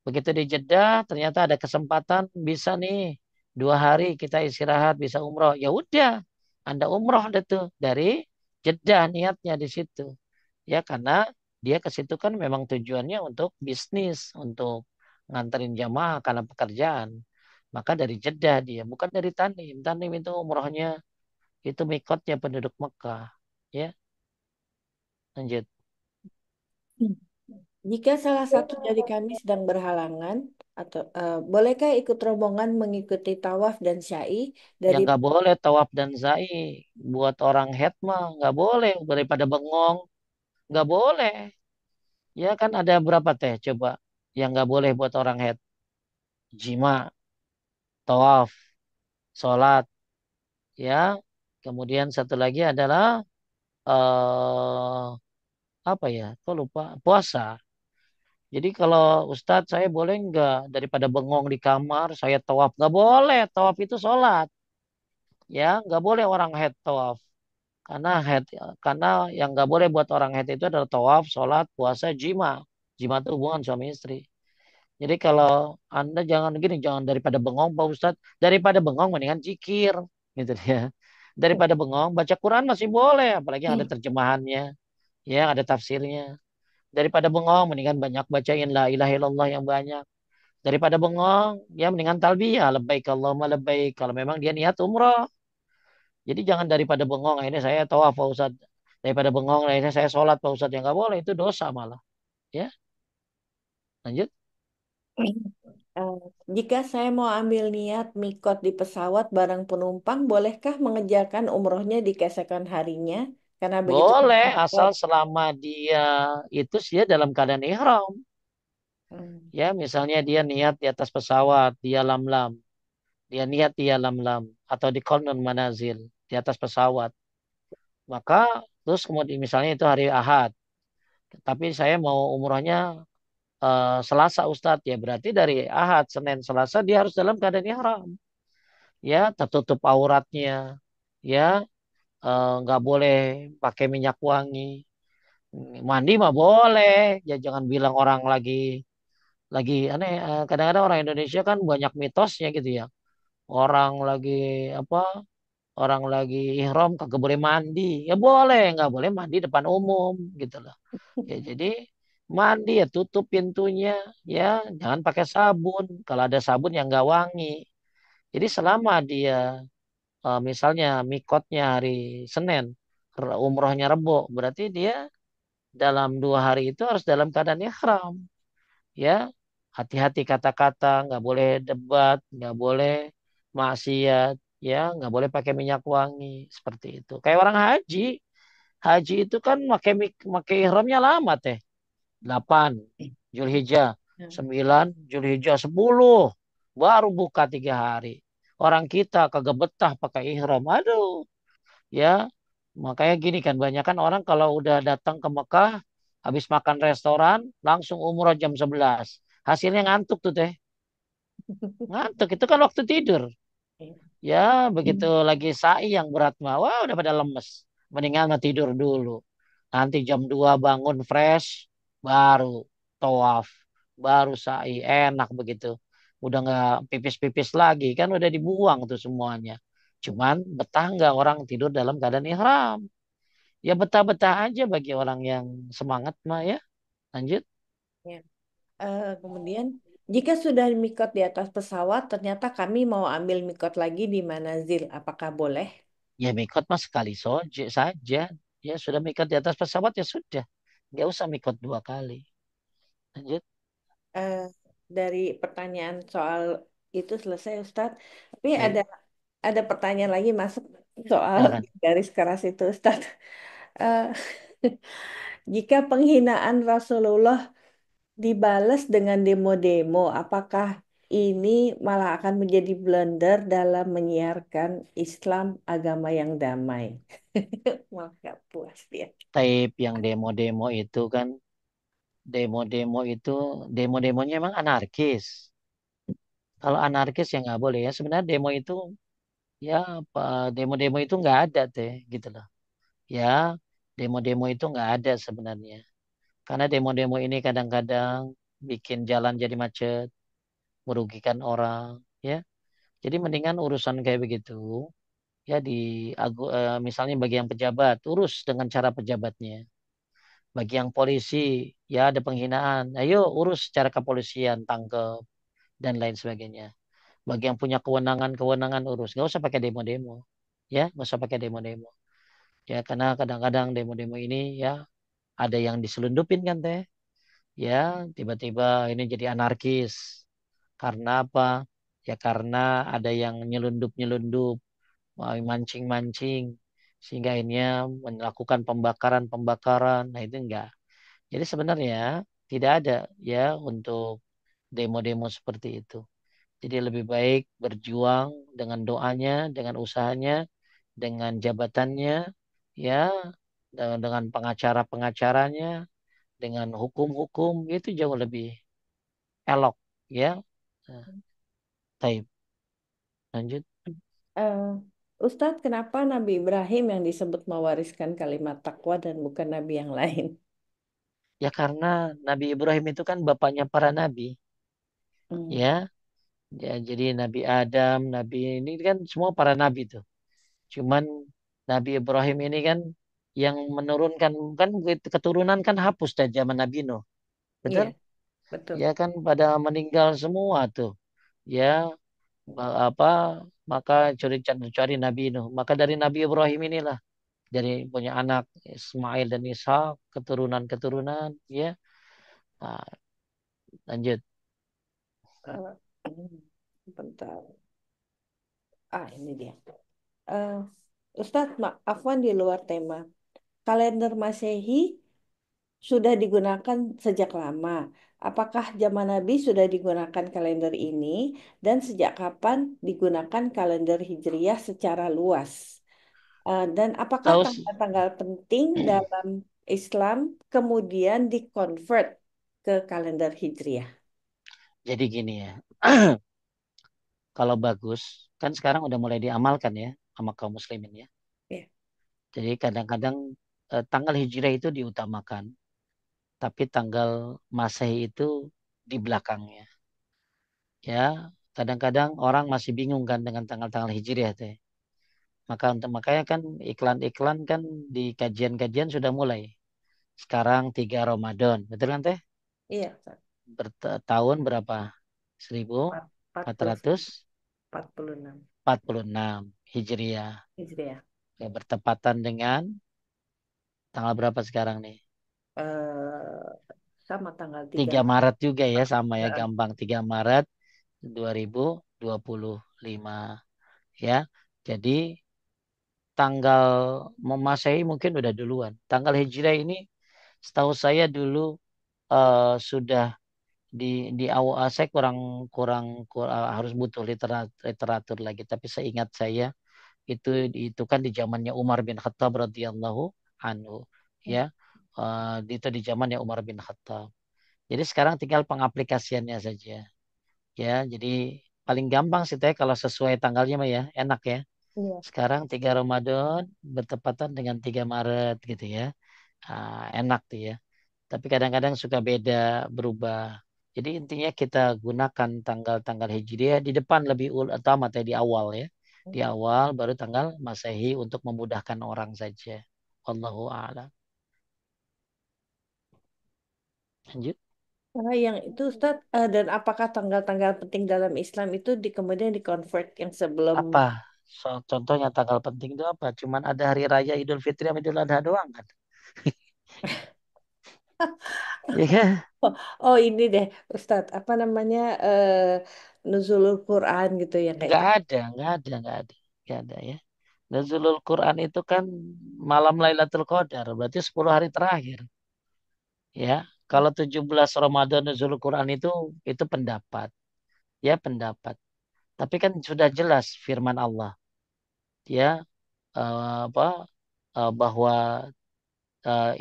Begitu di Jeddah, ternyata ada kesempatan bisa nih 2 hari kita istirahat, bisa umroh. Ya udah, Anda umroh deh tuh dari Jeddah niatnya di situ. Ya karena dia ke situ kan memang tujuannya untuk bisnis, untuk nganterin jamaah karena pekerjaan. Maka dari Jeddah dia, bukan dari Tanim. Tanim itu umrohnya itu mikotnya penduduk Mekah. Ya, lanjut. Hmm. Jika salah satu dari kami sedang berhalangan, atau bolehkah ikut rombongan mengikuti tawaf dan syai Ya dari nggak boleh tawaf dan sa'i. Buat orang head mah nggak boleh. Daripada bengong, nggak boleh. Ya kan ada berapa teh coba yang nggak boleh buat orang head. Jima, tawaf, sholat, ya. Kemudian satu lagi adalah apa ya? Kok lupa? Puasa. Jadi kalau Ustadz saya boleh nggak daripada bengong di kamar saya tawaf? Nggak boleh. Tawaf itu sholat. Ya nggak boleh orang head tawaf. Karena yang nggak boleh buat orang haid itu adalah tawaf, sholat, puasa, jima. Jima itu hubungan suami istri. Jadi kalau Anda jangan gini, jangan daripada bengong Pak Ustadz, daripada bengong mendingan zikir gitu ya. Daripada bengong baca Quran masih boleh, apalagi yang ada terjemahannya, ya ada tafsirnya. Daripada bengong mendingan banyak bacain la ilaha illallah yang banyak. Daripada bengong, ya mendingan talbiyah, labbaik Allahumma labbaik kalau memang dia niat umrah. Jadi jangan daripada bengong, akhirnya saya tawaf Pak Ustadz. Daripada bengong, akhirnya saya sholat Pak Ustadz. Yang nggak boleh, itu dosa malah. Ya, lanjut. Eh, jika saya mau ambil niat mikot di pesawat bareng penumpang, bolehkah mengerjakan umrohnya di keesokan harinya? Karena begitu Boleh, mikot. asal selama dia itu dia dalam keadaan ihram. Hmm. Ya, misalnya dia niat di atas pesawat, dia lam-lam. Dia niat dia lam-lam. Atau di konun manazil, di atas pesawat. Maka, terus kemudian misalnya itu hari Ahad. Tapi saya mau umrohnya Selasa Ustadz. Ya berarti dari Ahad, Senin, Selasa dia harus dalam keadaan ihram. Ya tertutup auratnya, ya nggak boleh pakai minyak wangi, mandi mah boleh, ya jangan bilang orang lagi aneh. Kadang-kadang orang Indonesia kan banyak mitosnya gitu ya, orang lagi apa, orang lagi ihram kagak boleh mandi, ya boleh, nggak boleh mandi depan umum gitu loh. Ya jadi mandi ya tutup pintunya, ya jangan pakai sabun, kalau ada sabun yang nggak wangi. Jadi selama dia misalnya mikotnya hari Senin, umrohnya Rebo, berarti dia dalam 2 hari itu harus dalam keadaan ihram. Ya, hati-hati kata-kata, nggak boleh debat, nggak boleh maksiat, ya, nggak boleh pakai minyak wangi, seperti itu. Kayak orang haji, haji itu kan pakai ihramnya lama teh, 8 Zulhijjah, Hmm. 9 Zulhijjah, 10 baru buka 3 hari. Orang kita kagak betah pakai ihram, aduh. Ya, makanya gini kan banyak kan orang kalau udah datang ke Mekah habis makan restoran langsung umroh jam 11. Hasilnya ngantuk tuh teh. Ngantuk itu kan waktu tidur. Ya, begitu lagi sa'i yang berat mah, wah udah pada lemes. Mendingan mah tidur dulu. Nanti jam 2 bangun fresh, baru tawaf, baru sa'i, enak begitu. Udah nggak pipis-pipis lagi, kan udah dibuang tuh semuanya. Cuman betah nggak orang tidur dalam keadaan ihram? Ya betah-betah aja bagi orang yang semangat mah ya. Lanjut. Ya. Kemudian, jika sudah mikot di atas pesawat, ternyata kami mau ambil mikot lagi di Manazil, apakah boleh? Ya mikot mah sekali saja. Ya sudah mikot di atas pesawat ya sudah. Nggak usah mikot 2 kali. Lanjut. Eh, dari pertanyaan soal itu selesai, Ustadz. Tapi Baik. ada pertanyaan lagi masuk soal Silakan. garis keras itu, Ustadz. Eh, jika penghinaan Rasulullah dibalas dengan demo-demo, apakah ini malah akan menjadi blunder dalam menyiarkan Islam agama yang damai? Malah gak puas dia. Tape yang demo-demo itu kan. Demo-demo itu. Demo-demonya emang anarkis. Kalau anarkis ya nggak boleh ya. Sebenarnya demo itu. Ya demo-demo itu nggak ada teh. Gitu loh. Ya. Demo-demo itu nggak ada sebenarnya. Karena demo-demo ini kadang-kadang. bikin jalan jadi macet, merugikan orang, ya. Jadi mendingan urusan kayak begitu, ya misalnya bagi yang pejabat, urus dengan cara pejabatnya. Bagi yang polisi, ya ada penghinaan, ayo urus cara kepolisian, tangkep dan lain sebagainya. Bagi yang punya kewenangan-kewenangan urus, nggak usah pakai demo-demo, ya, nggak usah pakai demo-demo. Ya, karena kadang-kadang demo-demo ini ya ada yang diselundupin kan teh, ya tiba-tiba ini jadi anarkis. Karena apa? Ya karena ada yang nyelundup-nyelundup, mancing-mancing, sehingga ini melakukan pembakaran-pembakaran. Nah itu enggak. Jadi sebenarnya tidak ada ya untuk demo-demo seperti itu. Jadi lebih baik berjuang dengan doanya, dengan usahanya, dengan jabatannya, ya, dengan pengacara-pengacaranya, dengan hukum-hukum itu jauh lebih elok, ya. Nah, Taib. Lanjut. Eh, Ustadz, kenapa Nabi Ibrahim yang disebut mewariskan kalimat takwa dan bukan Nabi yang lain? Ya karena Nabi Ibrahim itu kan bapaknya para nabi, Hmm, ya. Ya, jadi Nabi Adam, Nabi ini kan semua para nabi tuh. Cuman Nabi Ibrahim ini kan yang menurunkan kan keturunan kan hapus dari zaman Nabi Nuh. iya, Betul? betul. Ya kan pada meninggal semua tuh. Ya apa maka cari Nabi Nuh. Maka dari Nabi Ibrahim inilah dari punya anak Ismail dan Ishak, keturunan-keturunan, ya. Nah, lanjut. Eh, bentar. Ah, ini dia. Eh, Ustadz, Afwan di luar tema. Kalender Masehi sudah digunakan sejak lama. Apakah zaman Nabi sudah digunakan kalender ini dan sejak kapan digunakan kalender Hijriyah secara luas? Dan apakah Tahu tanggal-tanggal penting dalam Islam kemudian dikonvert ke kalender Hijriyah? jadi gini ya. Kalau bagus kan sekarang udah mulai diamalkan ya sama kaum muslimin ya. Ya, Jadi kadang-kadang tanggal hijrah itu diutamakan, tapi tanggal Masehi itu di belakangnya. Ya, kadang-kadang orang masih bingung kan dengan tanggal-tanggal hijriah teh. Makanya kan iklan-iklan kan di kajian-kajian sudah mulai. Sekarang 3 Ramadan, betul kan teh? iya, Ustaz. Tahun berapa? Empat puluh 46 1446 Hijriah. Hijriah. Ya, bertepatan dengan tanggal berapa sekarang nih? Eh, Sama tanggal 3 3 Maret. Maret juga ya, sama ya Heeh. gampang. 3 Maret 2025 ya. Jadi tanggal Memasehi mungkin udah duluan. Tanggal Hijriah ini setahu saya dulu sudah di awal saya kurang kurang, harus butuh literatur lagi. Tapi seingat saya itu kan di zamannya Umar bin Khattab radhiyallahu anhu ya. Itu di zamannya Umar bin Khattab. Jadi sekarang tinggal pengaplikasiannya saja. Ya, jadi paling gampang sih teh kalau sesuai tanggalnya mah ya, enak ya. Iya. Sekarang 3 Ramadan bertepatan dengan 3 Maret gitu ya. Enak tuh ya. Tapi kadang-kadang suka beda, berubah. Jadi intinya kita gunakan tanggal-tanggal Hijriah di depan lebih utama teh di awal ya. Di awal baru tanggal Masehi untuk memudahkan orang saja. Wallahu a'lam. Lanjut. Yang itu Ustaz, dan apakah tanggal-tanggal penting dalam Islam itu kemudian dikonvert yang sebelum Apa? Contohnya tanggal penting itu apa? Cuman ada hari raya Idul Fitri sama Idul Adha doang kan? Iya kan? oh, oh, ini deh Ustadz, apa namanya, nuzulul Quran gitu ya kayak Nggak gitu. ada, nggak ada, nggak ada. Nggak ada ya. Nuzulul Quran itu kan malam Lailatul Qadar, berarti 10 hari terakhir. Ya, kalau 17 Ramadan Nuzulul Quran itu pendapat, ya pendapat. Tapi kan sudah jelas firman Allah, ya apa bahwa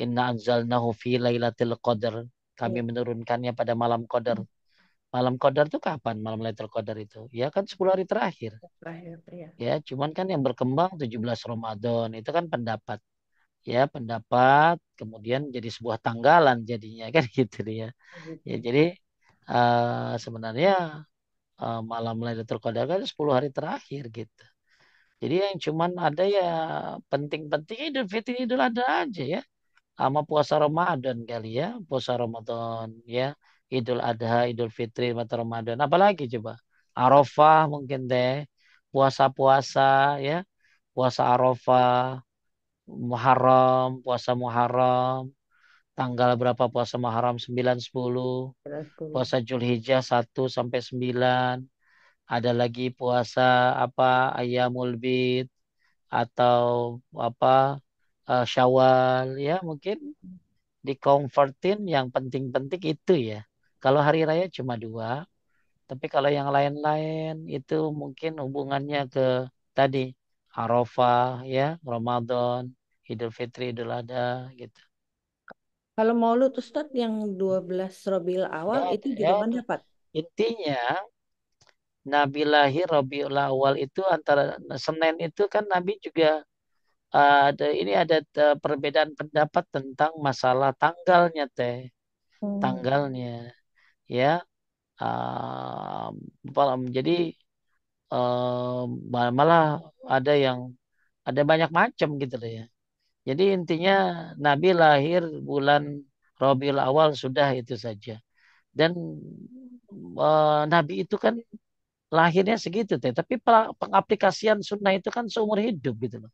inna anzalnahu fi lailatul qadar. Kami Iya, menurunkannya pada malam qadar. Malam qadar itu kapan? Malam Lailatul Qadar itu. Ya kan 10 hari terakhir. terakhir ya. Ya, cuman kan yang berkembang 17 Ramadan itu kan pendapat. Ya, pendapat kemudian jadi sebuah tanggalan jadinya kan gitu ya. Ya, Gitu. jadi Sebenarnya malam Lailatul Qadar kan 10 hari terakhir gitu. Jadi yang cuman ada ya penting-penting Idul Fitri Idul Adha aja ya. Sama puasa Ramadan kali ya, puasa Ramadan ya, Idul Adha, Idul Fitri, puasa Ramadan. Apalagi coba? Arafah mungkin deh, puasa-puasa ya, puasa Arafah, Muharram, puasa Muharram, tanggal berapa puasa Muharram 9, 10, Benar, 10. puasa Julhijjah 1 sampai 9, ada lagi puasa apa Ayyamul Bid atau apa Syawal ya mungkin dikonvertin yang penting-penting itu ya. Kalau hari raya cuma dua, tapi kalau yang lain-lain itu mungkin hubungannya ke tadi Arafah ya, Ramadan, Idul Fitri, Idul Adha gitu. Kalau Maulud Ustadz yang 12 Rabiul Awal Ya, itu ya juga kan dapat. intinya Nabi lahir Rabiul Awal itu antara Senin itu kan Nabi juga ada ini ada perbedaan pendapat tentang masalah tanggalnya teh, Hmm. tanggalnya ya. Jadi malah ada yang ada banyak macam gitu loh ya. Jadi intinya Nabi lahir bulan Rabiul Awal sudah itu saja. Dan Nabi itu kan lahirnya segitu teh. Tapi pengaplikasian sunnah itu kan seumur hidup gitu loh.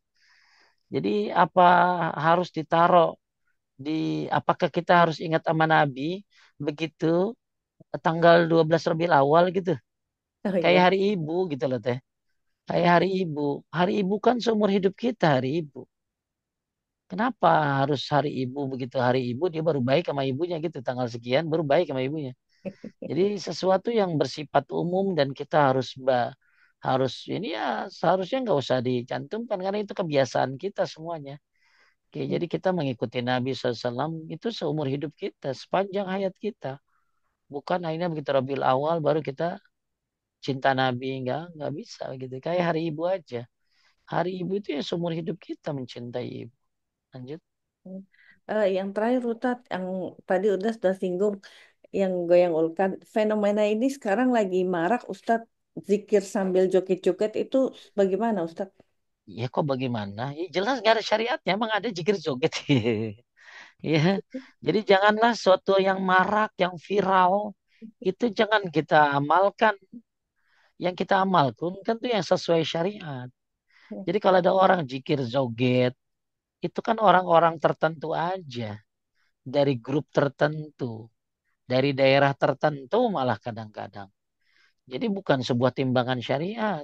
Jadi apa harus ditaruh di apakah kita harus ingat sama Nabi begitu tanggal 12 Rabiul Awal gitu. Oh Kayak iya. hari ibu gitu loh teh. Kayak hari ibu. Hari ibu kan seumur hidup kita hari ibu. Kenapa harus hari ibu begitu hari ibu dia baru baik sama ibunya gitu tanggal sekian baru baik sama ibunya. Jadi sesuatu yang bersifat umum dan kita harus ini ya seharusnya nggak usah dicantumkan karena itu kebiasaan kita semuanya. Oke, jadi kita mengikuti Nabi SAW itu seumur hidup kita sepanjang hayat kita. Bukan akhirnya begitu Rabiul Awal baru kita cinta Nabi nggak bisa gitu. Kayak hari ibu aja. Hari ibu itu ya seumur hidup kita mencintai ibu. Lanjut. Yang terakhir Ustadz, yang tadi udah sudah singgung, yang goyang ulkan. Fenomena ini sekarang lagi marak Ustadz, zikir sambil joget-joget itu bagaimana Ustadz? Ya kok bagaimana? Ya, jelas nggak ada syariatnya. Emang ada jikir joget. Ya. Jadi janganlah suatu yang marak, yang viral. Itu jangan kita amalkan. Yang kita amalkan kan itu yang sesuai syariat. Jadi kalau ada orang jikir joget. Itu kan orang-orang tertentu aja. Dari grup tertentu. Dari daerah tertentu malah kadang-kadang. Jadi bukan sebuah timbangan syariat.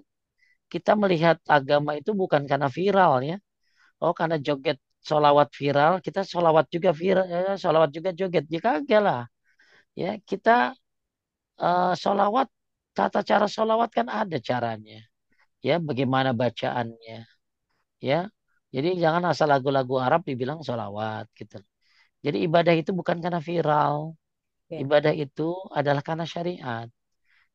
Kita melihat agama itu bukan karena viral ya. Oh karena joget solawat viral, kita solawat juga viral, solawat juga joget. Ya kagak lah. Ya kita solawat, tata cara solawat kan ada caranya. Ya bagaimana bacaannya. Ya. Jadi jangan asal lagu-lagu Arab dibilang solawat gitu. Jadi ibadah itu bukan karena viral. Ya. Ibadah itu adalah karena syariat.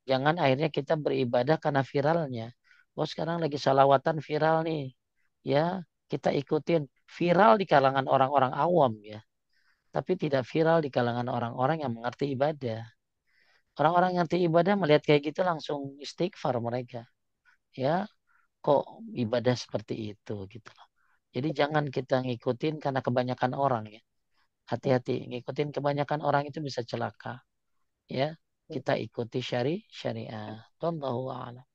Jangan akhirnya kita beribadah karena viralnya. Oh sekarang lagi salawatan viral nih. Ya, kita ikutin. Viral di kalangan orang-orang awam ya. Tapi tidak viral di kalangan orang-orang yang mengerti ibadah. Orang-orang yang ngerti ibadah melihat kayak gitu langsung istighfar mereka. Ya, kok ibadah seperti itu gitu loh. Jadi jangan kita ngikutin karena kebanyakan orang ya. Hati-hati, ngikutin kebanyakan orang itu bisa celaka. Ya, kita ikuti syariah. Wallahu a'lam.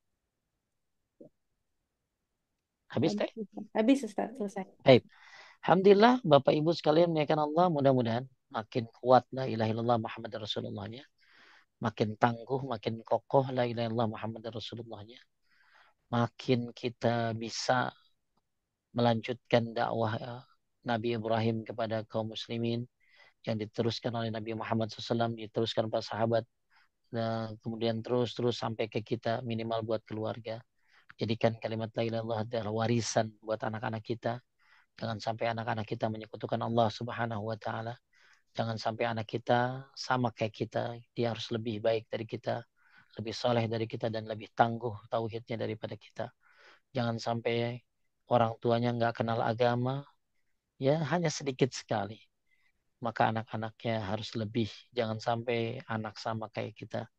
Habis teh? Habis Ustadz, selesai. Baik. Alhamdulillah Bapak Ibu sekalian menaikkan Allah mudah-mudahan makin kuat la ilaha illallah Muhammad Rasulullahnya. Makin tangguh, makin kokoh la ilaha illallah Muhammad Rasulullahnya. Makin kita bisa melanjutkan dakwah Nabi Ibrahim kepada kaum muslimin yang diteruskan oleh Nabi Muhammad SAW, diteruskan para sahabat, dan kemudian terus-terus sampai ke kita minimal buat keluarga. Jadikan kalimat la ilaha illallah adalah warisan buat anak-anak kita. Jangan sampai anak-anak kita menyekutukan Allah Subhanahu wa taala. Jangan sampai anak kita sama kayak kita. Dia harus lebih baik dari kita, lebih soleh dari kita dan lebih tangguh tauhidnya daripada kita. Jangan sampai orang tuanya nggak kenal agama, ya hanya sedikit sekali. maka anak-anaknya harus lebih. Jangan sampai anak sama kayak kita.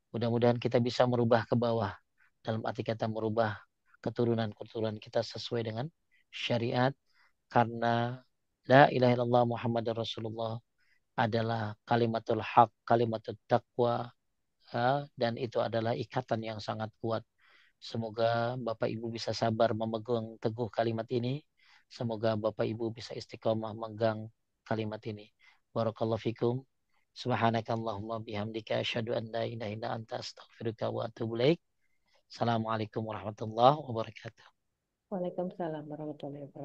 Mudah-mudahan kita bisa merubah ke bawah. Dalam arti kata merubah keturunan-keturunan kita sesuai dengan syariat. Karena la ilaha illallah Muhammad Rasulullah adalah kalimatul haq, kalimatul taqwa, dan itu adalah ikatan yang sangat kuat. Semoga Bapak Ibu bisa sabar memegang teguh kalimat ini. Semoga Bapak Ibu bisa istiqomah memegang kalimat ini. Barakallahu fikum. Subhanakallahumma bihamdika asyhadu an la ilaha illa anta astaghfiruka wa atubu ilaik. Assalamualaikum warahmatullahi wabarakatuh. Waalaikumsalam warahmatullahi wabarakatuh.